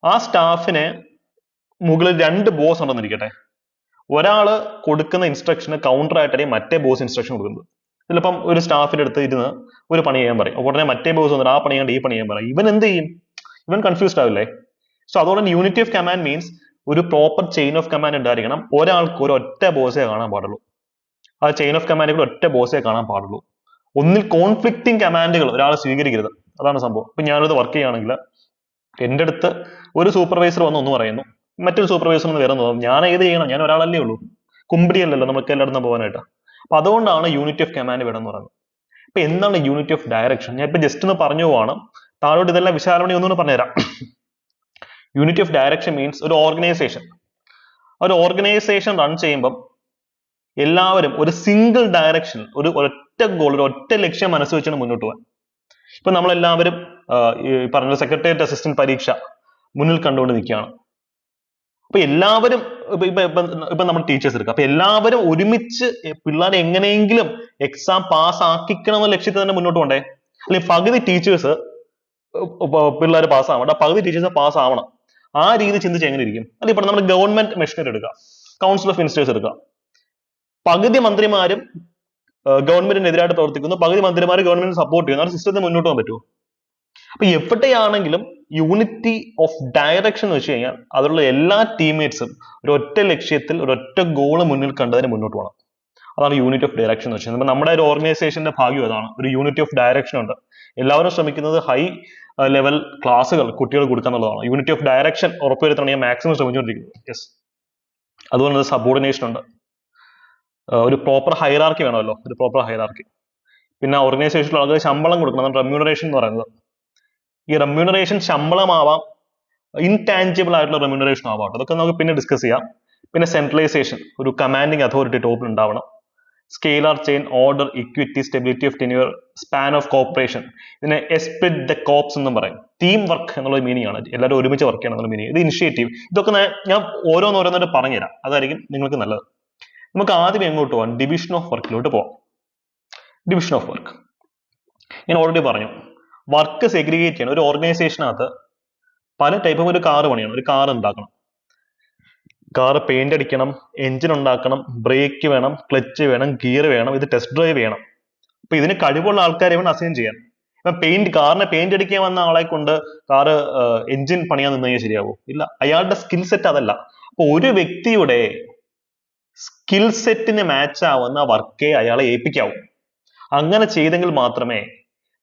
ആ സ്റ്റാഫിന് മുകളിൽ 2 ബോസ് ഉണ്ടെന്നിരിക്കട്ടെ. ഒരാള് കൊടുക്കുന്ന ഇൻസ്ട്രക്ഷന് കൗണ്ടർ ആയിട്ടായിരിക്കും മറ്റേ ബോസ് ഇൻസ്ട്രക്ഷൻ കൊടുക്കുന്നത്. ചിലപ്പം ഒരു സ്റ്റാഫിന്റെ അടുത്ത് ഇരുന്ന് ഒരു പണി ചെയ്യാൻ പറയും. ഉടനെ മറ്റേ ബോസ് വന്നിട്ട് ആ പണി ചെയ്യാണ്ട് ഈ പണി ചെയ്യാൻ പറയും. ഇവൻ എന്ത് ചെയ്യും? ഇവൻ കൺഫ്യൂസ്ഡ് ആവില്ലേ? സോ അതുകൊണ്ട് യൂണിറ്റി ഓഫ് കമാൻഡ് മീൻസ് ഒരു പ്രോപ്പർ ചെയിൻ ഓഫ് കമാൻഡ് ഉണ്ടായിരിക്കണം. ഒരാൾക്ക് ഒരു ഒറ്റ ബോസേ കാണാൻ പാടുള്ളൂ. ആ ചെയിൻ ഓഫ് കമാൻഡുകൾ ഒറ്റ ബോസേ കാണാൻ പാടുള്ളൂ. ഒന്നിൽ കോൺഫ്ലിക്റ്റിംഗ് കമാൻഡുകൾ ഒരാൾ സ്വീകരിക്കരുത്. അതാണ് സംഭവം. ഇപ്പൊ ഞാനത് വർക്ക് ചെയ്യുകയാണെങ്കിൽ എന്റെ അടുത്ത് ഒരു സൂപ്പർവൈസർ വന്ന് ഒന്ന് പറയുന്നു, മറ്റൊരു സൂപ്പർവൈസർ വേറെ തോന്നും. ഞാൻ ഏത് ചെയ്യണം? ഞാൻ ഒരാളല്ലേ ഉള്ളൂ, കുമ്പിടിയല്ലല്ലോ നമുക്ക് എല്ലായിടത്തും പോകാനായിട്ട്. അപ്പൊ അതുകൊണ്ടാണ് യൂണിറ്റി ഓഫ് കമാൻഡ് വേണം എന്ന് പറയുന്നത്. ഇപ്പൊ എന്താണ് യൂണിറ്റി ഓഫ് ഡയറക്ഷൻ? ഞാൻ ഇപ്പൊ ജസ്റ്റ് ഒന്ന് പറഞ്ഞു പോവാണ്. താഴോട്ട് ഇതെല്ലാം വിശാലമായി ഒന്നുകൂടെ പറഞ്ഞുതരാം. യൂണിറ്റി ഓഫ് ഡയറക്ഷൻ മീൻസ് ഒരു ഓർഗനൈസേഷൻ റൺ ചെയ്യുമ്പം എല്ലാവരും ഒരു സിംഗിൾ ഡയറക്ഷൻ, ഒരു ഒറ്റ ഗോൾ, ഒരു ഒറ്റ ലക്ഷ്യം മനസ്സ് വെച്ചാണ് മുന്നോട്ട് പോകാൻ. ഇപ്പൊ നമ്മളെല്ലാവരും ഈ പറഞ്ഞ സെക്രട്ടേറിയറ്റ് അസിസ്റ്റന്റ് പരീക്ഷ മുന്നിൽ കണ്ടുകൊണ്ട് നിൽക്കുകയാണ്. അപ്പൊ എല്ലാവരും ഇപ്പൊ നമ്മൾ ടീച്ചേഴ്സ് എടുക്കുക, അപ്പൊ എല്ലാവരും ഒരുമിച്ച് പിള്ളേരെ എങ്ങനെയെങ്കിലും എക്സാം പാസ് ആക്കിക്കണം എന്ന ലക്ഷ്യത്തിൽ തന്നെ മുന്നോട്ട് പോകണ്ടേ? അല്ലെങ്കിൽ പകുതി ടീച്ചേഴ്സ് പിള്ളേർ പാസ് ആവണം, പകുതി ടീച്ചേഴ്സ് പാസ് ആവണം. ആ രീതി ചിന്തിച്ച് എങ്ങനെ ഇരിക്കും? അല്ലെങ്കിൽ ഇപ്പൊ നമ്മൾ ഗവൺമെന്റ് മെഷീനറി എടുക്കുക, കൗൺസിൽ ഓഫ് മിനിസ്റ്റേഴ്സ് എടുക്കുക. പകുതി മന്ത്രിമാരും ഗവൺമെന്റിനെതിരായിട്ട് പ്രവർത്തിക്കുന്നു, പകുതി മന്ത്രിമാർ ഗവൺമെന്റ് സപ്പോർട്ട് ചെയ്യുന്നു. ആ സിസ്റ്റത്തിന് മുന്നോട്ട് പോകാൻ പറ്റുമോ? അപ്പൊ എവിടെയാണെങ്കിലും യൂണിറ്റി ഓഫ് ഡയറക്ഷൻ എന്ന് വെച്ച് കഴിഞ്ഞാൽ അതിലുള്ള എല്ലാ ടീംമേറ്റ്സും ഒരു ഒറ്റ ലക്ഷ്യത്തിൽ ഒരൊറ്റ ഗോള് മുന്നിൽ കണ്ടതിന് മുന്നോട്ട് പോകണം. അതാണ് യൂണിറ്റി ഓഫ് ഡയറക്ഷൻ എന്ന് വെച്ചാൽ. നമ്മുടെ ഒരു ഓർഗനൈസേഷന്റെ ഭാഗ്യം അതാണ്, ഒരു യൂണിറ്റി ഓഫ് ഡയറക്ഷൻ ഉണ്ട്. എല്ലാവരും ശ്രമിക്കുന്നത് ഹൈ ലെവൽ ക്ലാസ്സുകൾ കുട്ടികൾ കൊടുക്കുക എന്നുള്ളതാണ്. യൂണിറ്റി ഓഫ് ഡയറക്ഷൻ ഉറപ്പുവരുത്തണം ഞാൻ മാക്സിമം ശ്രമിച്ചുകൊണ്ടിരിക്കുന്നത്. യെസ്, അതുപോലെ തന്നെ സബോർഡിനേഷൻ ഉണ്ട്. ഒരു പ്രോപ്പർ ഹൈറാർക്കി വേണമല്ലോ, ഒരു പ്രോപ്പർ ഹൈറാർക്കി. പിന്നെ ഓർഗനൈസേഷനിൽ ആളുകൾ ശമ്പളം കൊടുക്കണം, അതാണ് റെമ്യൂണറേഷൻ എന്ന് പറയുന്നത്. ഈ റെമ്യൂണറേഷൻ ശമ്പളമാവാം, ഇൻടാഞ്ചിബിൾ ആയിട്ടുള്ള റെമ്യൂണറേഷൻ ആവാം. അതൊക്കെ നമുക്ക് പിന്നെ ഡിസ്കസ് ചെയ്യാം. പിന്നെ സെൻട്രലൈസേഷൻ, ഒരു കമാൻഡിങ് അതോറിറ്റി ടോപ്പിൽ ഉണ്ടാവണം. Scalar chain, order, equity, stability of tenure, span of cooperation. ഇതിനെ എസ്പിരിറ്റ് ദ കോപ്സ് എന്നും പറയും. ടീം വർക്ക് എന്നുള്ള മീനിങ് ആണ്, എല്ലാവരും ഒരുമിച്ച് വർക്ക് ചെയ്യണം എന്നുള്ള മീനിങ്. ഇത് ഇനിഷ്യേറ്റീവ്. ഇതൊക്കെ ഞാൻ ഓരോന്നോരോന്നായിട്ട് പറഞ്ഞുതരാം, അതായിരിക്കും നിങ്ങൾക്ക് നല്ലത്. നമുക്ക് ആദ്യം എങ്ങോട്ട് പോകാം? ഡിവിഷൻ ഓഫ് വർക്കിലോട്ട് പോവാം. ഡിവിഷൻ ഓഫ് വർക്ക് ഞാൻ ഓൾറെഡി പറഞ്ഞു. വർക്ക് സെഗ്രിഗേറ്റ് ചെയ്യണം. ഒരു ഓർഗനൈസേഷനകത്ത് പല ടൈപ്പ്, ഒരു കാറ് പണിയണം, ഒരു കാർ ഉണ്ടാക്കണം. കാറ് പെയിന്റ് അടിക്കണം, എഞ്ചിൻ ഉണ്ടാക്കണം, ബ്രേക്ക് വേണം, ക്ലച്ച് വേണം, ഗിയർ വേണം, ഇത് ടെസ്റ്റ് ഡ്രൈവ് ചെയ്യണം. അപ്പൊ ഇതിന് കഴിവുള്ള ആൾക്കാരെ വേണം അസൈൻ ചെയ്യാൻ. ഇപ്പൊ കാറിനെ പെയിന്റ് അടിക്കാൻ വന്ന ആളെ കൊണ്ട് കാറ് എഞ്ചിൻ പണിയാൻ നിന്ന് കഴിഞ്ഞാൽ ശരിയാവോ? ഇല്ല, അയാളുടെ സ്കിൽ സെറ്റ് അതല്ല. അപ്പൊ ഒരു വ്യക്തിയുടെ സ്കിൽ സെറ്റിന് മാച്ച് ആവുന്ന വർക്കേ അയാളെ ഏൽപ്പിക്കാവൂ. അങ്ങനെ ചെയ്തെങ്കിൽ മാത്രമേ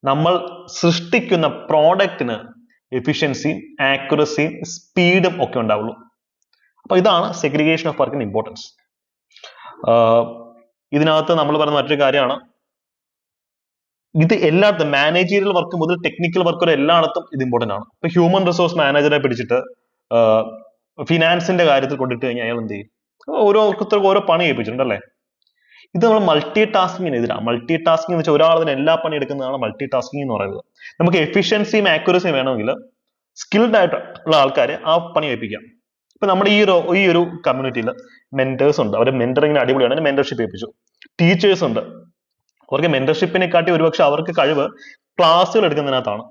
നമ്മൾ സൃഷ്ടിക്കുന്ന പ്രോഡക്റ്റിന് എഫിഷ്യൻസിയും ആക്യുറസിയും സ്പീഡും ഒക്കെ ഉണ്ടാവുള്ളൂ. അപ്പൊ ഇതാണ് സെഗ്രിഗേഷൻ ഓഫ് വർക്കിന്റെ ഇമ്പോർട്ടൻസ്. ഇതിനകത്ത് നമ്മൾ പറയുന്ന മറ്റൊരു കാര്യമാണ്, ഇത് എല്ലായിടത്തും മാനേജീരിയൽ വർക്ക് മുതൽ ടെക്നിക്കൽ വർക്ക് വരെ എല്ലായിടത്തും ഇത് ഇമ്പോർട്ടന്റ് ആണ്. ഇപ്പൊ ഹ്യൂമൻ റിസോഴ്സ് മാനേജറെ പിടിച്ചിട്ട് ഫിനാൻസിന്റെ കാര്യത്തിൽ കൊണ്ടിട്ട് കഴിഞ്ഞാൽ അയാൾ എന്ത് ചെയ്യും? ഓരോരുത്തർക്കും ഓരോ പണി ഏൽപ്പിച്ചിട്ടുണ്ട് അല്ലേ? ഇത് നമ്മൾ മൾട്ടി ടാസ്കിങ്ങിന് എതിരാണ്. മൾട്ടി ടാസ്കിങ് എന്ന് വെച്ചാൽ ഒരാളിന് എല്ലാ പണി എടുക്കുന്നതാണ് മൾട്ടി ടാസ്കിങ് എന്ന് പറയുന്നത്. നമുക്ക് എഫിഷ്യൻസിയും ആക്യുറസിയും വേണമെങ്കിൽ സ്കിൽഡ് ആയിട്ടുള്ള ആൾക്കാരെ ആ പണി ഏൽപ്പിക്കാം. ഇപ്പൊ നമ്മുടെ ഈ ഒരു കമ്മ്യൂണിറ്റിയിൽ മെന്റേഴ്സ് ഉണ്ട്, അവരെ മെന്ററിങ്ങിന് അടിപൊളിയാണ്, മെന്റർഷിപ്പ് ഏൽപ്പിച്ചു. ടീച്ചേഴ്സ് ഉണ്ട്, അവർക്ക് മെന്റർഷിപ്പിനെക്കാട്ടി ഒരുപക്ഷെ അവർക്ക് കഴിവ് ക്ലാസ്സുകൾ എടുക്കുന്നതിനകത്താണ്.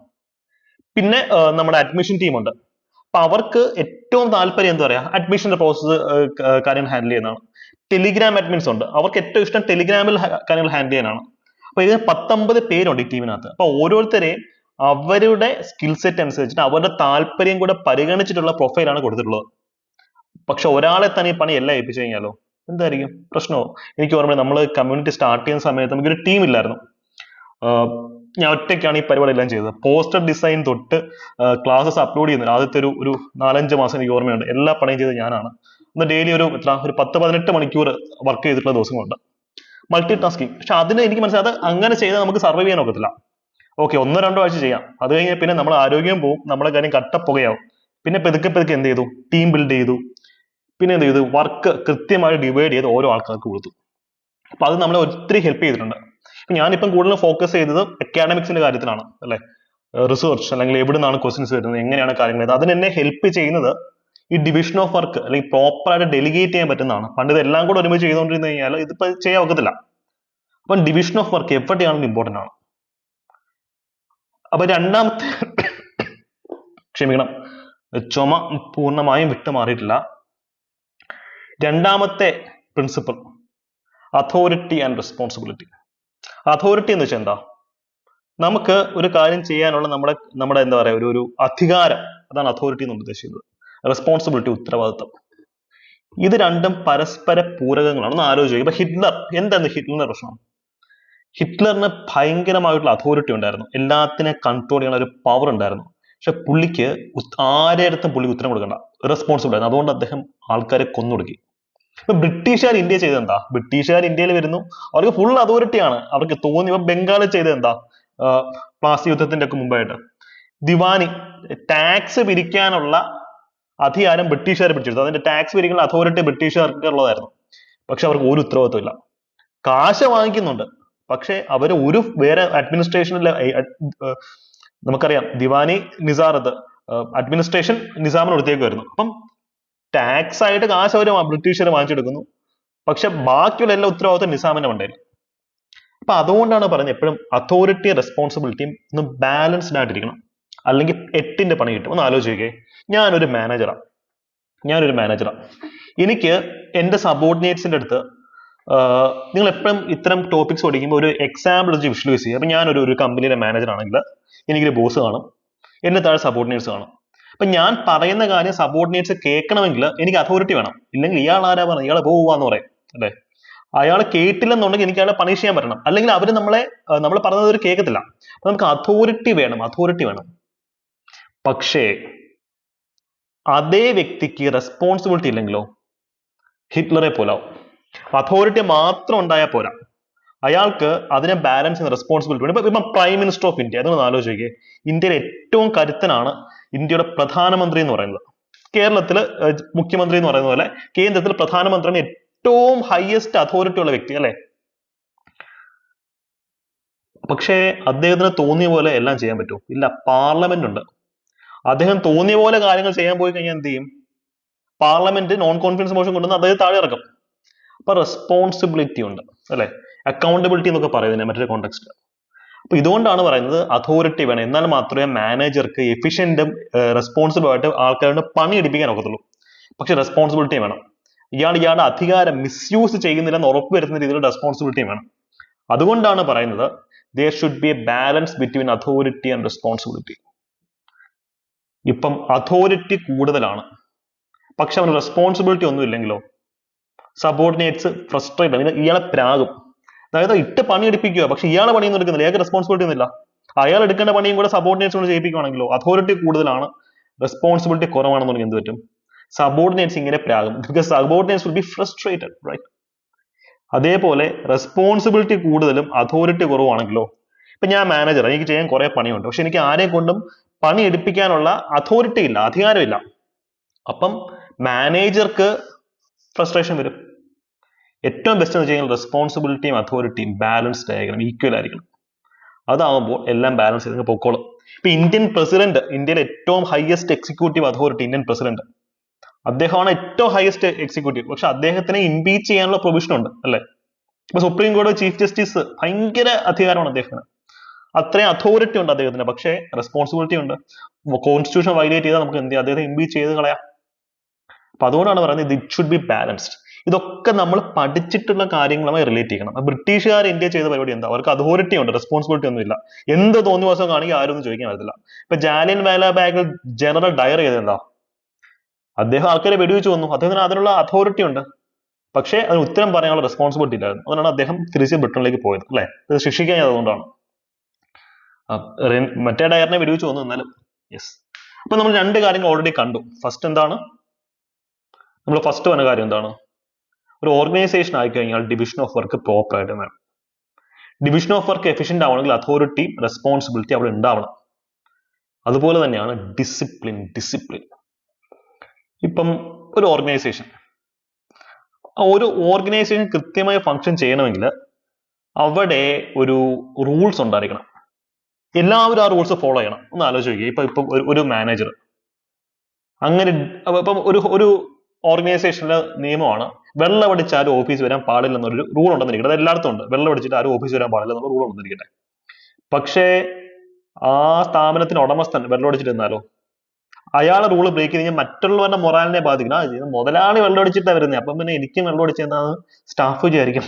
പിന്നെ നമ്മുടെ അഡ്മിഷൻ ടീമുണ്ട്. അപ്പൊ അവർക്ക് ഏറ്റവും താല്പര്യം എന്താ പറയാ, അഡ്മിഷന്റെ പ്രോസസ്സ് കാര്യങ്ങൾ ഹാൻഡിൽ ചെയ്യുന്നതാണ്. ടെലിഗ്രാം അഡ്മിൻസ് ഉണ്ട്, അവർക്ക് ഏറ്റവും ഇഷ്ടം ടെലിഗ്രാമിൽ കാര്യങ്ങൾ ഹാൻഡിൽ ചെയ്യാനാണ്. അപ്പൊ ഇതിന് 19 പേരുണ്ട് ഈ ടീമിനകത്ത്. അപ്പൊ ഓരോരുത്തരെയും അവരുടെ സ്കിൽ സെറ്റ് അനുസരിച്ചിട്ട് അവരുടെ താല്പര്യം കൂടെ പരിഗണിച്ചിട്ടുള്ള പ്രൊഫൈലാണ് കൊടുത്തിട്ടുള്ളത്. പക്ഷെ ഒരാളെ തന്നെ ഈ പണി എല്ലാം ഏൽപ്പിച്ചു കഴിഞ്ഞാലോ എന്തായിരിക്കും പ്രശ്നമോ? എനിക്ക് ഓർമ്മ, നമ്മൾ കമ്മ്യൂണിറ്റി സ്റ്റാർട്ട് ചെയ്യുന്ന സമയത്ത് നമുക്കൊരു ടീം ഇല്ലായിരുന്നു. ഞാൻ ഒറ്റയ്ക്കാണ് ഈ പരിപാടി എല്ലാം ചെയ്തത്. പോസ്റ്റർ ഡിസൈൻ തൊട്ട് ക്ലാസ്സസ് അപ്ലോഡ് ചെയ്യുന്നത് ആദ്യത്തെ ഒരു 4-5 മാസം എനിക്ക് ഓർമ്മയുണ്ട്. എല്ലാ പണിയും ചെയ്തത് ഞാനാണ്. ഇന്ന് ഡെയിലി ഒരു 10-18 മണിക്കൂർ വർക്ക് ചെയ്തിട്ടുള്ള ദിവസങ്ങളുണ്ട്. Multi tasking. പക്ഷെ അതിന് എനിക്ക് മനസ്സിലായത് അങ്ങനെ ചെയ്താൽ നമുക്ക് സർവൈവ് ചെയ്യാൻ ഒക്കത്തില്ല. ഓക്കെ, 1-2 ആഴ്ച ചെയ്യാം, അത് കഴിഞ്ഞാൽ പിന്നെ നമ്മുടെ ആരോഗ്യം പോവും, നമ്മുടെ കാര്യം കട്ടപ്പുകയാവും. പിന്നെ പെതുക്കെ എന്ത് ചെയ്തു? ടീം ബിൽഡ് ചെയ്തു. പിന്നെ എന്ത് ചെയ്തു? വർക്ക് കൃത്യമായി ഡിവൈഡ് ചെയ്ത് ഓരോ ആൾക്കാർക്ക് കൊടുത്തു. അപ്പൊ അത് നമ്മളെ ഒത്തിരി ഹെൽപ്പ് ചെയ്തിട്ടുണ്ട്. ഞാനിപ്പം കൂടുതൽ ഫോക്കസ് ചെയ്തത് അക്കാഡമിക്സിന്റെ കാര്യത്തിലാണ് അല്ലെ, റിസർച്ച് അല്ലെങ്കിൽ എവിടെ നിന്നാണ് ക്വസ്റ്റ്യൻസ് വരുന്നത്, എങ്ങനെയാണ് കാര്യങ്ങൾ. അതിന് എന്നെ ഹെൽപ്പ് ചെയ്യുന്നത് ഈ ഡിവിഷൻ ഓഫ് വർക്ക് അല്ലെങ്കിൽ പ്രോപ്പർ ആയിട്ട് ഡെലിഗേറ്റ് ചെയ്യാൻ പറ്റുന്നതാണ്. പണ്ട് ഇതെല്ലാം കൂടെ ഒരുമിച്ച് ചെയ്തുകൊണ്ടിരുന്നു കഴിഞ്ഞാൽ ഇതിപ്പോ ചെയ്യാൻ ഒക്കത്തില്ല. അപ്പം ഡിവിഷൻ ഓഫ് വർക്ക് എവിടെയാണെങ്കിലും ഇമ്പോർട്ടന്റ് ആണ്. അപ്പൊ രണ്ടാമത്തെ ക്ഷമിക്കണം, ചുമ പൂർണ്ണമായും വിട്ടുമാറിയിട്ടില്ല. രണ്ടാമത്തെ principle authority and responsibility. Authority എന്ന് വെച്ചാൽ എന്താ? നമുക്ക് ഒരു കാര്യം ചെയ്യാനുള്ള നമ്മുടെ എന്താ പറയാ ഒരു അധികാരം, അതാണ് അതോറിറ്റി എന്ന് ഉദ്ദേശിക്കുന്നത്. റെസ്പോൺസിബിലിറ്റി, ഉത്തരവാദിത്വം. ഇത് രണ്ടും പരസ്പര പൂരകങ്ങളാണ്. ഒന്ന് ആലോചിക്കുക. ഇപ്പൊ ഹിറ്റ്ലർ, എന്തായിരുന്നു ഹിറ്റ്ലറിന്റെ പ്രശ്നം? ഹിറ്റ്ലറിന് ഭയങ്കരമായിട്ടുള്ള അതോറിറ്റി ഉണ്ടായിരുന്നു, എല്ലാത്തിനെ കൺട്രോൾ ചെയ്യാൻ ഒരു പവർ ഉണ്ടായിരുന്നു. പക്ഷെ പുള്ളിക്ക് ആരെടുത്തും പുള്ളി ഉത്തരം കൊടുക്കണ്ട, റെസ്പോൺസിബിൾ ആയിരുന്നു. അതുകൊണ്ട് അദ്ദേഹം ആൾക്കാരെ കൊന്നൊടുക്കി. ഇപ്പൊ ബ്രിട്ടീഷുകാർ ഇന്ത്യ ചെയ്തത് എന്താ? ബ്രിട്ടീഷുകാർ ഇന്ത്യയിൽ വരുന്നു, അവർക്ക് ഫുൾ അതോറിറ്റിയാണ്, അവർക്ക് തോന്നി. ഇപ്പൊ ബംഗാളിൽ ചെയ്തത് എന്താ? പ്ലാസി യുദ്ധത്തിന്റെ ഒക്കെ മുമ്പായിട്ട് ദിവാനി, ടാക്സ് പിരിക്കാനുള്ള അധികാരം ബ്രിട്ടീഷുകാർ പിടിച്ചെടുത്തു. അതിന്റെ ടാക്സ് പിരിക്കാനുള്ള അതോറിറ്റി ബ്രിട്ടീഷുകാർക്ക് ഉള്ളതായിരുന്നു. പക്ഷെ അവർക്ക് ഒരു ഉത്തരവാദിത്വം ഇല്ല. കാശ് വാങ്ങിക്കുന്നുണ്ട്, പക്ഷെ അവർ വേറെ അഡ്മിനിസ്ട്രേഷനിലെ നമുക്കറിയാം ദിവാനി നിസാറത്ത് അഡ്മിനിസ്ട്രേഷൻ നിസാമിന് കൊടുത്തേക്കുമായിരുന്നു. അപ്പം ടാക്സ് ആയിട്ട് കാശ് അവർ ബ്രിട്ടീഷുകാർ വാങ്ങിച്ചെടുക്കുന്നു, പക്ഷെ ബാക്കിയുള്ള എല്ലാ ഉത്തരവാദിത്വം നിസാമിന്റെ മണ്ടയിൽ. അപ്പൊ അതുകൊണ്ടാണ് പറയുന്നത് എപ്പോഴും അതോറിറ്റി റെസ്പോൺസിബിലിറ്റിയും ഒന്ന് ബാലൻസ്ഡ് ആയിട്ടിരിക്കണം, അല്ലെങ്കിൽ 8ന്റെ പണി കിട്ടും. ഒന്ന് ആലോചിക്കേ, ഞാനൊരു മാനേജറാണ്. എനിക്ക് എന്റെ സബോർഡിനേറ്റ്സിന്റെ അടുത്ത് നിങ്ങൾ എപ്പോഴും ഇത്തരം ടോപ്പിക്സ് പഠിക്കുമ്പോൾ ഒരു എക്സാമ്പിൾ വെച്ച് വിഷ്വലൈസ് ചെയ്യുക. അപ്പൊ ഞാനൊരു ഒരു കമ്പനിയിലെ മാനേജർ ആണെങ്കിൽ എനിക്കൊരു ബോസ് കാണും, എന്റെ താഴെ സബോർഡിനേറ്റ്സ് കാണും. അപ്പൊ ഞാൻ പറയുന്ന കാര്യം സബോർഡിനേറ്റ്സ് കേൾക്കണമെങ്കിൽ എനിക്ക് അതോറിറ്റി വേണം, ഇല്ലെങ്കിൽ ഇയാൾ ആരാ പറഞ്ഞു ഇയാളെ പോവാന്ന് പറയും അല്ലെ. അയാൾ കേട്ടില്ലെന്നുണ്ടെങ്കിൽ എനിക്ക് അയാളെ പണിഷ് ചെയ്യാൻ പറ്റണം, അല്ലെങ്കിൽ അവര് നമ്മൾ പറഞ്ഞത് ഒരു കേൾക്കത്തില്ല. അപ്പൊ നമുക്ക് അതോറിറ്റി വേണം. പക്ഷേ അതേ വ്യക്തിക്ക് റെസ്പോൺസിബിലിറ്റി ഇല്ലെങ്കിലോ ഹിറ്റ്ലറെ പോലാവും. അതോറിറ്റി മാത്രം ഉണ്ടായാൽ പോരാ, അയാൾക്ക് അതിനെ ബാലൻസ് ചെയ്യുന്ന റെസ്പോൺസിബിലിറ്റി വേണം. ഇപ്പം പ്രൈം മിനിസ്റ്റർ ഓഫ് ഇന്ത്യ, അതൊന്ന് ആലോചിക്കുക. ഇന്ത്യയിലെ ഏറ്റവും കരുത്തനാണ് ഇന്ത്യയുടെ പ്രധാനമന്ത്രി എന്ന് പറയുന്നത്. കേരളത്തില് മുഖ്യമന്ത്രി എന്ന് പറയുന്ന പോലെ കേന്ദ്രത്തിൽ പ്രധാനമന്ത്രിയാണ് ഏറ്റവും ഹയസ്റ്റ് അതോറിറ്റി ഉള്ള വ്യക്തി അല്ലെ. പക്ഷേ അദ്ദേഹത്തിന് തോന്നിയ പോലെ എല്ലാം ചെയ്യാൻ പറ്റുമോ? ഇല്ല. പാർലമെന്റ് ഉണ്ട്. അദ്ദേഹം തോന്നിയ പോലെ കാര്യങ്ങൾ ചെയ്യാൻ പോയി കഴിഞ്ഞാൽ എന്ത് ചെയ്യും? പാർലമെന്റ് നോൺ കോൺഫിഡൻസ് മോഷൻ കൊണ്ടുവന്ന് അദ്ദേഹം താഴെ ഇറക്കും. അപ്പൊ റെസ്പോൺസിബിലിറ്റി ഉണ്ട് അല്ലെ, അക്കൗണ്ടബിലിറ്റി എന്നൊക്കെ പറയുന്നത് മറ്റൊരു കോണ്ടെക്സ്റ്റ്. അപ്പൊ ഇതുകൊണ്ടാണ് പറയുന്നത് അതോറിറ്റി വേണം, എന്നാൽ മാത്രമേ മാനേജർക്ക് എഫിഷ്യന്റും റെസ്പോൺസിബിൾ ആയിട്ട് ആൾക്കാരുടെ പണി എടുപ്പിക്കാൻ ഒക്കത്തുള്ളൂ. പക്ഷെ റെസ്പോൺസിബിലിറ്റി വേണം. ഇയാളുടെ അധികാരം മിസ്യൂസ് ചെയ്യുന്നില്ലെന്ന് ഉറപ്പുവരുത്തുന്ന രീതിയിൽ റെസ്പോൺസിബിലിറ്റി വേണം. അതുകൊണ്ടാണ് പറയുന്നത് there should be a balance between authority and responsibility. ഇപ്പം അതോറിറ്റി കൂടുതലാണ്, പക്ഷെ അവന് റെസ്പോൺസിബിലിറ്റി ഒന്നും ഇല്ലെങ്കിലോ സബോർഡിനേറ്റ്സ് ഫ്രസ്ട്രേറ്റ് ആകും, ഇയാളെ പ്രാകും. അതായത് ഇട്ട് പണി എടുപ്പിക്കുക, പക്ഷെ ഇയാളെ പണിയൊന്നും എടുക്കുന്നില്ല, ഇയാൾക്ക് റെസ്പോൺസിബിലിറ്റി ഒന്നുമില്ല. അയാൾ എടുക്കേണ്ട പണിയും കൂടെ സബോർഡിനേറ്റ്സ് കൊണ്ട് ചെയ്യിപ്പിക്കുകയാണെങ്കിലോ അതോറിറ്റി കൂടുതലാണ് റെസ്പോൺസിബിലിറ്റി കുറവാണെന്നുണ്ടെങ്കിൽ എന്ത് പറ്റും? സബോർഡിനേറ്റ്സ് ഇങ്ങനെ പ്രാകും, because subordinates will be frustrated, right? അതേപോലെ റെസ്പോൺസിബിലിറ്റി കൂടുതലും അതോറിറ്റി കുറവാണെങ്കിലോ, ഇപ്പൊ ഞാൻ മാനേജർ, എനിക്ക് ചെയ്യാൻ കുറെ പണിയുണ്ട്, പക്ഷെ എനിക്ക് ആരെ കൊണ്ടും പണി എടുപ്പിക്കാനുള്ള അതോറിറ്റി ഇല്ല, അധികാരമില്ല. അപ്പം മാനേജർക്ക് ഫ്രസ്ട്രേഷൻ വരും. ഏറ്റവും ബെസ്റ്റ് എന്ന് വെച്ച് കഴിഞ്ഞാൽ റെസ്പോൺസിബിലിറ്റിയും അതോറിറ്റിയും ബാലൻസ്ഡ് ആയിരിക്കണം, ഈക്വൽ ആയിരിക്കണം. അതാവുമ്പോൾ എല്ലാം ബാലൻസ് ചെയ്ത് പൊക്കോളും. ഇപ്പൊ ഇന്ത്യൻ പ്രസിഡന്റ്, ഇന്ത്യയിലെ ഏറ്റവും highest executive authority Indian president, അദ്ദേഹമാണ് ഏറ്റവും ഹയസ്റ്റ് എക്സിക്യൂട്ടീവ്. പക്ഷെ അദ്ദേഹത്തിനെ ഇംപീച്ച് ചെയ്യാനുള്ള പ്രൊവിഷൻ ഉണ്ട് അല്ലെ. ഇപ്പൊ സുപ്രീം കോടതി ചീഫ് ജസ്റ്റിസ് ഭയങ്കര അധികാരമാണ് അദ്ദേഹത്തിന്, അത്രയും അതോറിറ്റി ഉണ്ട് അദ്ദേഹത്തിന്, പക്ഷേ റെസ്പോൺസിബിലിറ്റി ഉണ്ട്. കോൺസ്റ്റിറ്റ്യൂഷൻ വയലേറ്റ് ചെയ്താൽ നമുക്ക് എന്ത് ചെയ്യാം? അദ്ദേഹത്തെ ഇംപീച്ച് ചെയ്ത് കളയാം. അപ്പൊ അതുകൊണ്ടാണ് പറയുന്നത് ഇറ്റ് ഷുഡ് ബി ബാലൻസ്ഡ്. ഇതൊക്കെ നമ്മൾ പഠിച്ചിട്ടുള്ള കാര്യങ്ങളുമായി റിലേറ്റ് ചെയ്യണം. ബ്രിട്ടീഷുകാർ ഇന്ത്യ ചെയ്ത പരിപാടി എന്താ? അവർക്ക് അതോറിറ്റി ഉണ്ട്, റെസ്പോൺസിബിലിറ്റി ഒന്നും ഇല്ല. എന്ത് തോന്നിയ ദിവസം കാണിക്കുക ആരും ഒന്നും ചോദിക്കാൻ പറ്റില്ല. ഇപ്പൊ ജാലിയൻ വാല ബാഗിൽ ജനറൽ ഡയർ ചെയ്ത് എന്താ? അദ്ദേഹം ആൾക്കാരെ വെടിവെച്ച് വന്നു, അദ്ദേഹത്തിന് അതിനുള്ള അതോറിറ്റി ഉണ്ട്, പക്ഷേ അതിന് ഉത്തരം പറയാനുള്ള റെസ്പോൺസിബിലിറ്റി ഇല്ലായിരുന്നു. അതുകൊണ്ടാണ് അദ്ദേഹം തിരിച്ച് ബ്രിട്ടനിലേക്ക് പോയത് അല്ലെ. ഇത് ശിക്ഷിക്കാൻ അതുകൊണ്ടാണ്. മറ്റേ ഡയറിനെ വെടിവെച്ച് വന്നു എന്നാലും. യെസ്. അപ്പൊ നമ്മൾ രണ്ട് കാര്യങ്ങൾ ഓൾറെഡി കണ്ടു. ഫസ്റ്റ് എന്താണ്? നമ്മൾ ഫസ്റ്റ് പറഞ്ഞ കാര്യം എന്താണ്? ഒരു ഓർഗനൈസേഷൻ ആയിക്കഴിഞ്ഞാൽ ഡിവിഷൻ ഓഫ് വർക്ക് പ്രോപ്പർ ആയിട്ട് വേണം. ഡിവിഷൻ ഓഫ് വർക്ക് എഫിഷ്യന്റ് ആവണമെങ്കിൽ അതോറിറ്റി റെസ്പോൺസിബിലിറ്റി അവിടെ ഉണ്ടാവണം. അതുപോലെ തന്നെയാണ് ഡിസിപ്ലിൻ. ഇപ്പം ഒരു ഓർഗനൈസേഷൻ കൃത്യമായി ഫങ്ഷൻ ചെയ്യണമെങ്കിൽ അവിടെ ഒരു റൂൾസ് ഉണ്ടായിരിക്കണം. എല്ലാവരും ആ റൂൾസ് ഫോളോ ചെയ്യണം. ഒന്ന് ആലോചിക്കുക. ഇപ്പം ഒരു മാനേജർ അങ്ങനെ ഇപ്പം ഒരു ഓർഗനൈസേഷനിലെ നിയമമാണ് വെള്ളമടിച്ച് ആരും ഓഫീസ് വരാൻ പാടില്ലെന്നൊരു റൂൾ ഉണ്ടെന്നിരിക്കട്ടെ. അത് എല്ലായിടത്തും ഉണ്ട്, വെള്ളമടിച്ചിട്ട് ആരും ഓഫീസ് വരാൻ പാടില്ല എന്നുള്ള റൂൾ ഉണ്ടെന്നിരിക്കട്ടെ. പക്ഷേ ആ സ്ഥാപനത്തിന് ഉടമസ്ഥൻ വെള്ളമടിച്ചിട്ട് നിന്നാലോ അയാളെ റൂൾ ബ്രേക്ക് ചെയ്ത് കഴിഞ്ഞാൽ മറ്റുള്ളവരുടെ മൊറാലിനെ ബാധിക്കണം. മുതലാളി വെള്ളമടിച്ചിട്ടാണ് വരുന്നത്, അപ്പം പിന്നെ എനിക്കും വെള്ളമടിച്ചെന്താണ് സ്റ്റാഫ് വിചാരിക്കും,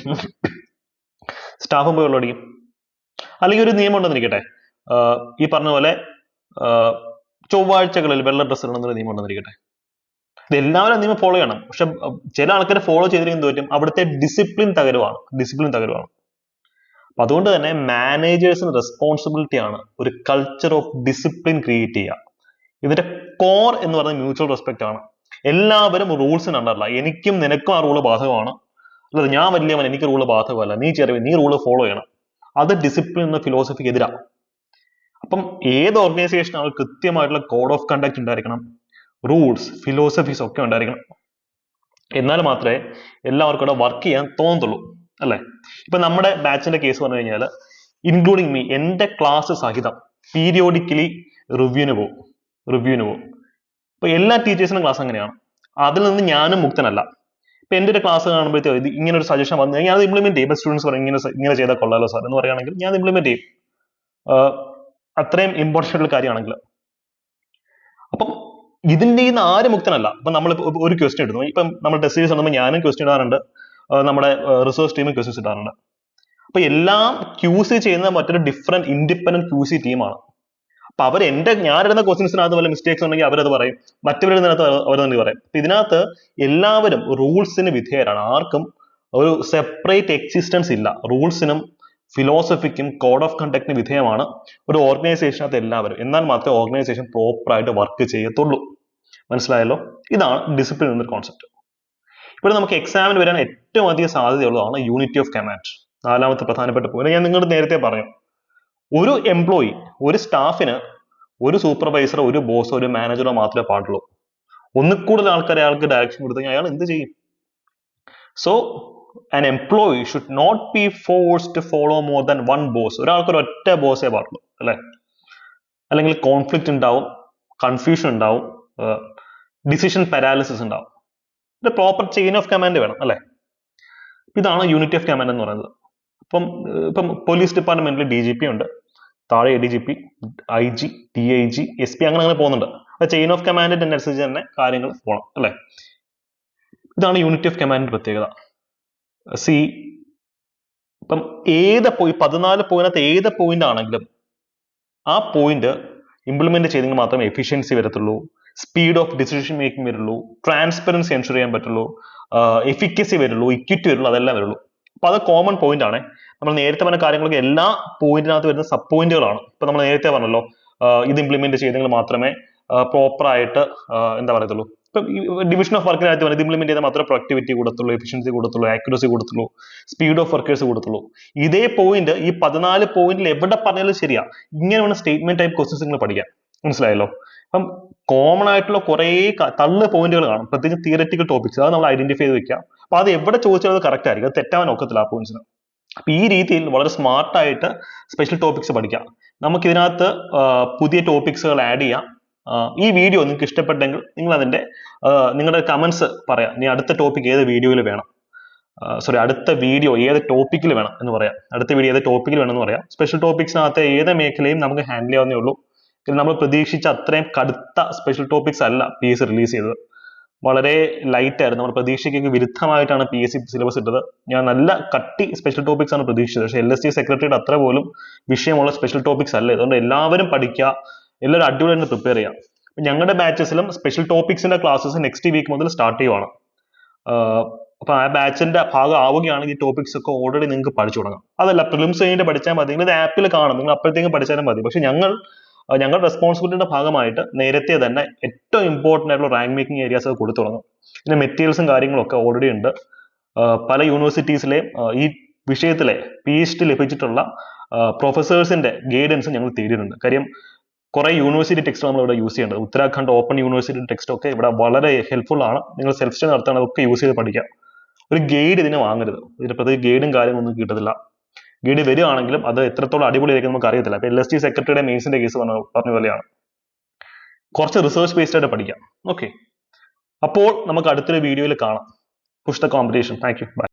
സ്റ്റാഫും പോയി വെള്ളമടിക്കും. അല്ലെങ്കിൽ ഒരു നിയമം ഉണ്ടെന്നിരിക്കട്ടെ, ഈ പറഞ്ഞ പോലെ ചൊവ്വാഴ്ചകളിൽ വെള്ള ഡ്രസ്സ് ഇടണമെന്നൊരു നിയമം ഉണ്ടെന്നിരിക്കട്ടെ. ഇത് എല്ലാവരും നിയമം ഫോളോ ചെയ്യണം. പക്ഷെ ചില ആൾക്കാർ ഫോളോ ചെയ്തിരിക്കുന്നത് പറ്റും, അവിടുത്തെ ഡിസിപ്ലിൻ തകരുവാണ്. അപ്പൊ അതുകൊണ്ട് തന്നെ മാനേജേഴ്സിന് റെസ്പോൺസിബിലിറ്റി ആണ് ഒരു കൾച്ചർ ഓഫ് ഡിസിപ്ലിൻ ക്രിയേറ്റ് ചെയ്യുക. ഇതിന്റെ കോർ എന്ന് പറയുന്നത് മ്യൂച്വൽ റെസ്പെക്ട് ആണ്. എല്ലാവരും റൂൾസിന് അണ്ടറല്ല. എനിക്കും നിനക്കും ആ റൂള് ബാധകമാണ്, അല്ലാതെ ഞാൻ വലിയവൻ എനിക്ക് റൂള് ബാധകമല്ല, നീ ചെറിയ നീ റൂള് ഫോളോ ചെയ്യണം. അത് ഡിസിപ്ലിൻ എന്ന ഫിലോസഫിക്ക് എതിരാണ്. അപ്പം ഏത് ഓർഗനൈസേഷൻ ആണ് കൃത്യമായിട്ടുള്ള കോഡ് ഓഫ് കണ്ടക്ട് ഉണ്ടായിരിക്കണം, റൂൾസ് ഫിലോസഫീസ് ഒക്കെ ഉണ്ടായിരിക്കണം. എന്നാൽ മാത്രമേ എല്ലാവർക്കും അവിടെ വർക്ക് ചെയ്യാൻ തോന്നത്തുള്ളൂ അല്ലെ. ഇപ്പൊ നമ്മുടെ ബാച്ചിന്റെ കേസ് പറഞ്ഞു കഴിഞ്ഞാൽ ഇൻക്ലൂഡിങ് മീ, എന്റെ ക്ലാസ് സഹിതം പീരിയോഡിക്കലി റിവ്യൂവിന് പോകും. ഇപ്പൊ എല്ലാ ടീച്ചേഴ്സിനും ക്ലാസ് അങ്ങനെയാണ്. അതിൽ നിന്ന് ഞാനും മുക്തനല്ല. ഇപ്പൊ എന്റെ ഒരു ക്ലാസ് കാണുമ്പോഴത്തേക്കും ഇത് ഇങ്ങനെ ഒരു സജഷൻ വന്നു കഴിഞ്ഞാൽ ഞാൻ അത് ഇംപ്ലിമെന്റ് ചെയ്യും. സ്റ്റുഡൻസ് പറയും ഇങ്ങനെ ചെയ്താൽ കൊള്ളാലോ സാർ എന്ന് പറയുകയാണെങ്കിൽ ഞാൻ ഇംപ്ലിമെന്റ് ചെയ്യും. അത്രയും ഇമ്പോർട്ടൻ്റ് ആയിട്ടുള്ള കാര്യമാണെങ്കിൽ. അപ്പം ഇതിന്റെ നിന്ന് ആരും മുക്തനല്ല. ഇപ്പൊ നമ്മൾ ഒരു ക്വസ്റ്റ്യൻ ഇടുന്നു. ഇപ്പം നമ്മൾ ടെസ്റ്റ് സീരീസ് നടത്തുമ്പോൾ ഞാനും ക്വസ്റ്റ്യൻ ഇടാറുണ്ട്, നമ്മുടെ റിസർച്ച് ടീമും ക്വസ്റ്റ്യൻസ് ഇടാറുണ്ട്. അപ്പൊ എല്ലാം ക്യൂസി ചെയ്യുന്ന മറ്റൊരു ഡിഫറെന്റ് ഇൻഡിപെൻഡന്റ് ക്യൂസി ടീമാണ്. അപ്പൊ ഞാനിടുന്ന ക്വസ്റ്റ്യൻസിനകത്ത് വല്ല മിസ്റ്റേക്സ് ഉണ്ടെങ്കിൽ അവരത് പറയും, മറ്റവരിടുന്നതിനകത്ത് അവർ തന്നെ പറയും. അപ്പൊ ഇതിനകത്ത് എല്ലാവരും റൂൾസിന് വിധേയരാണ്. ആർക്കും ഒരു സെപ്പറേറ്റ് എക്സിസ്റ്റൻസ് ഇല്ല. റൂൾസിനും ഫിലോസഫിക്കും കോഡ് ഓഫ് കണ്ടക്ടിന് വിധേയമാണ് ഒരു ഓർഗനൈസേഷനകത്ത് എല്ലാവരും. എന്നാൽ മാത്രമേ ഓർഗനൈസേഷൻ പ്രോപ്പറായിട്ട് വർക്ക് ചെയ്യത്തുള്ളൂ. മനസ്സിലായല്ലോ? ഇതാണ് ഡിസിപ്ലിൻ എന്നൊരു കോൺസെപ്റ്റ്. ഇവിടെ നമുക്ക് എക്സാമിന് വരാൻ ഏറ്റവും അധികം സാധ്യതയുള്ളതാണ് യൂണിറ്റി ഓഫ് കമാൻഡ്. 4ാമത്തെ പ്രധാനപ്പെട്ട പോയിന്റ് ഞാൻ നിങ്ങളോട് നേരത്തെ പറഞ്ഞു. ഒരു എംപ്ലോയി, ഒരു സ്റ്റാഫിന് ഒരു സൂപ്പർവൈസറോ ഒരു ബോസോ ഒരു മാനേജറോ മാത്രമേ പാടുള്ളൂ. ഒന്നിൽ കൂടുതൽ ആൾക്കാരെ അയാൾക്ക് ഡയറക്ഷൻ കൊടുത്തു കഴിഞ്ഞാൽ അയാൾ എന്ത് ചെയ്യും? So an employee should not be forced to follow more than one boss. ഒരാൾക്ക് ഒരു ഒറ്റ ബോസേ പാടുള്ളൂ, അല്ലെ? അല്ലെങ്കിൽ കോൺഫ്ലിക്റ്റ് ഉണ്ടാവും, കൺഫ്യൂഷൻ ഉണ്ടാവും, ഡിസിഷൻ പാരാലിസിസ് ഉണ്ടാവും. ഒരു പ്രോപ്പർ ചെയിൻ ഓഫ് കമാൻഡ് വേണം, അല്ലെ? ഇതാണ് യൂണിറ്റി ഓഫ് കമാൻഡ് എന്ന് പറയുന്നത്. ഇപ്പം പോലീസ് ഡിപ്പാർട്ട്മെന്റിൽ DGP ഉണ്ട്, താഴെ ADGP, IG, DIG, SP അങ്ങനെ പോകുന്നുണ്ട്. ചെയിൻ ഓഫ് കമാൻഡിന്റെ അനുസരിച്ച് തന്നെ കാര്യങ്ങൾ പോകണം, അല്ലെ? ഇതാണ് യൂണിറ്റി ഓഫ് കമാൻഡിന്റെ പ്രത്യേകത. ഇപ്പം 14 പോയിന്റിനകത്ത് ഏത് പോയിന്റ് ആണെങ്കിലും ആ പോയിന്റ് ഇംപ്ലിമെന്റ് ചെയ്തെങ്കിൽ മാത്രമേ എഫിഷ്യൻസി വരത്തുള്ളൂ, സ്പീഡ് ഓഫ് ഡിസിഷൻ മേക്കിംഗ് വരുള്ളൂ, ട്രാൻസ്പെറൻസി എൻഷുർ ചെയ്യാൻ പറ്റുള്ളൂ, എഫിക്കസി വരുള്ളൂ, ഇക്വിറ്റി വരുള്ളൂ, അതെല്ലാം വരുള്ളൂ. അപ്പൊ അത് കോമൺ പോയിന്റ് ആണ്. നമ്മൾ നേരത്തെ പറഞ്ഞ കാര്യങ്ങളൊക്കെ എല്ലാ പോയിന്റിനകത്ത് വരുന്ന സബ് പോയിന്റുകളാണ്. ഇപ്പൊ നമ്മൾ നേരത്തെ പറഞ്ഞല്ലോ, ഇത് ഇംപ്ലിമെന്റ് ചെയ്തെങ്കിൽ മാത്രമേ പ്രോപ്പറായിട്ട് എന്താ പറയത്തുള്ളൂ. ഇപ്പം ഡിവിഷൻ ഓഫ് വർക്കിനകത്ത് ഇത് ഇംപ്ലിമെന്റ് ചെയ്താൽ മാത്രമേ പ്രൊഡക്ടിവിറ്റി കൂടത്തുള്ളൂ, എഫിഷ്യൻസി കൂടത്തുള്ളൂ, ആക്യുറസി കൂടത്തുള്ളൂ, സ്പീഡ് ഓഫ് വർക്കേഴ്സ് കൂടത്തുള്ളൂ. ഇതേ പോയിന്റ് ഈ 14 പോയിന്റിൽ എവിടെ പറഞ്ഞാലും ശരിയാ. ഇങ്ങനെയുള്ള സ്റ്റേറ്റ്മെന്റ് ടൈപ്പ് ക്വസ്റ്റ്യൻസ് നിങ്ങൾ പഠിക്കാം. മനസ്സിലായല്ലോ? അപ്പം കോമൺ ആയിട്ടുള്ള കുറെ തള്ളു പോയിന്റുകൾ കാണും, പ്രത്യേകിച്ച് തിയററ്റിക്കൽ ടോപ്പിക്സ്. അത് നമ്മൾ ഐഡന്റിഫൈ ചെയ്ത് വെക്കാം. അപ്പൊ അത് എവിടെ ചോദിച്ചാൽ അത് കറക്റ്റ് ആയിരിക്കും, അത് തെറ്റാൻ ഒക്കത്തില്ല ആ പോയിന്റ്സിന്. അപ്പൊ ഈ രീതിയിൽ വളരെ സ്മാർട്ടായിട്ട് സ്പെഷ്യൽ ടോപ്പിക്സ് പഠിക്കാം. നമുക്ക് ഇതിനകത്ത് പുതിയ ടോപ്പിക്സുകൾ ആഡ് ചെയ്യാം. ഈ വീഡിയോ നിങ്ങൾക്ക് ഇഷ്ടപ്പെട്ടെങ്കിൽ നിങ്ങൾ അതിന്റെ നിങ്ങളുടെ കമന്റ്സ് പറയാം. ഇനി അടുത്ത ടോപ്പിക് ഏത് വീഡിയോയിൽ വേണം, അടുത്ത വീഡിയോ ഏത് ടോപ്പിക്കിൽ വേണം എന്ന് പറയാം. അടുത്ത വീഡിയോ ഏത് ടോപ്പിക്കിൽ വേണമെന്ന് പറയാം. സ്പെഷ്യൽ ടോപ്പിക്സിനകത്ത് ഏത് മേഖലയും നമുക്ക് ഹാൻഡിൽ ചെയ്യാവുന്നേ ഉള്ളൂ. നമ്മൾ പ്രതീക്ഷിച്ച അത്രയും കടുത്ത സ്പെഷ്യൽ ടോപ്പിക്സ് അല്ല PSC റിലീസ് ചെയ്തത്. വളരെ ലൈറ്റ് ആയിരുന്നു. നമ്മൾ പ്രതീക്ഷയ്ക്ക് വിരുദ്ധമായിട്ടാണ് PSC സിലബസ് ഇട്ടത്. ഞാൻ നല്ല കട്ടി സ്പെഷ്യൽ ടോപ്പിക്സ് ആണ് പ്രതീക്ഷിച്ചത്. പക്ഷേ LST സെക്രട്ടറിയുടെ അത്ര പോലും വിഷയമുള്ള സ്പെഷ്യൽ ടോപ്പിക്സ് അല്ല. അതുകൊണ്ട് എല്ലാവരും പഠിക്കുക, എല്ലാവരും അടിപൊളിയായിട്ട് പ്രിപ്പയർ ചെയ്യാം. ഞങ്ങളുടെ ബാച്ചസിലും സ്പെഷ്യൽ ടോപ്പിക്സിന്റെ ക്ലാസ്സസ് നെക്സ്റ്റ് വീക്ക് മുതൽ സ്റ്റാർട്ട് ചെയ്യുവാണ്. അപ്പൊ ആ ബാച്ചിന്റെ ഭാഗം ആവുകയാണെങ്കിൽ ഈ ടോപ്പിക്സ് ഒക്കെ ഓൾറെഡി നിങ്ങൾക്ക് പഠിച്ചു തുടങ്ങാം. അതല്ല പ്രിലിംസ് കഴിഞ്ഞിട്ട് പഠിച്ചാൽ മതി, നിങ്ങൾ ഇത് ആപ്പിൽ കാണും, നിങ്ങൾ അപ്പോഴത്തേക്കും പഠിച്ചാലും മതി. പക്ഷെ ഞങ്ങളുടെ റെസ്പോൺസിബിലിറ്റിയുടെ ഭാഗമായിട്ട് നേരത്തെ തന്നെ ഏറ്റവും ഇമ്പോർട്ടൻ്റ് ആയിട്ടുള്ള റാങ്ക് മേക്കിംഗ് ഏരിയാസ് ഒക്കെ കൊടുത്തു തുടങ്ങും. പിന്നെ മെറ്റീരിയൽസും കാര്യങ്ങളൊക്കെ ഓൾറെഡി ഉണ്ട്. പല യൂണിവേഴ്സിറ്റീസിലെയും ഈ വിഷയത്തിലെ PhD ലഭിച്ചിട്ടുള്ള പ്രൊഫസേഴ്സിന്റെ ഗൈഡൻസ് ഞങ്ങൾ തേടിയിട്ടുണ്ട്. കാര്യം കുറെ യൂണിവേഴ്സിറ്റി ടെക്സ്റ്റ് നമ്മൾ ഇവിടെ യൂസ് ചെയ്യേണ്ടത്. ഉത്തരാഖണ്ഡ് ഓപ്പൺ യൂണിവേഴ്സിറ്റി ടെക്സ്റ്റ് ഒക്കെ ഇവിടെ വളരെ ഹെൽപ്ഫുൾ ആണ്. നിങ്ങൾ സെൽഫ് സ്റ്റഡി നടത്താൻ അതൊക്കെ യൂസ് ചെയ്ത് പഠിക്കാം. ഒരു ഗൈഡ് ഇതിനെ വാങ്ങരുത്. ഇതിന് പ്രത്യേകിച്ച് ഗൈഡും കാര്യങ്ങളൊന്നും കിട്ടത്തില്ല. ഗൈഡ് വരികയാണെങ്കിലും അത് എത്രത്തോളം അടിപൊളിയായിരിക്കും നമുക്ക് അറിയത്തില്ല. അപ്പൊ LST സെക്രട്ടറിയുടെ മെയിൻസിന്റെ കേസ് പറഞ്ഞ പോലെയാണ്. കുറച്ച് റിസർച്ച് ബേസ്ഡ് ആയിട്ട് പഠിക്കാം. ഓക്കെ, അപ്പോൾ നമുക്ക് അടുത്തൊരു വീഡിയോയിൽ കാണാം. Push the competition. Thank you, by.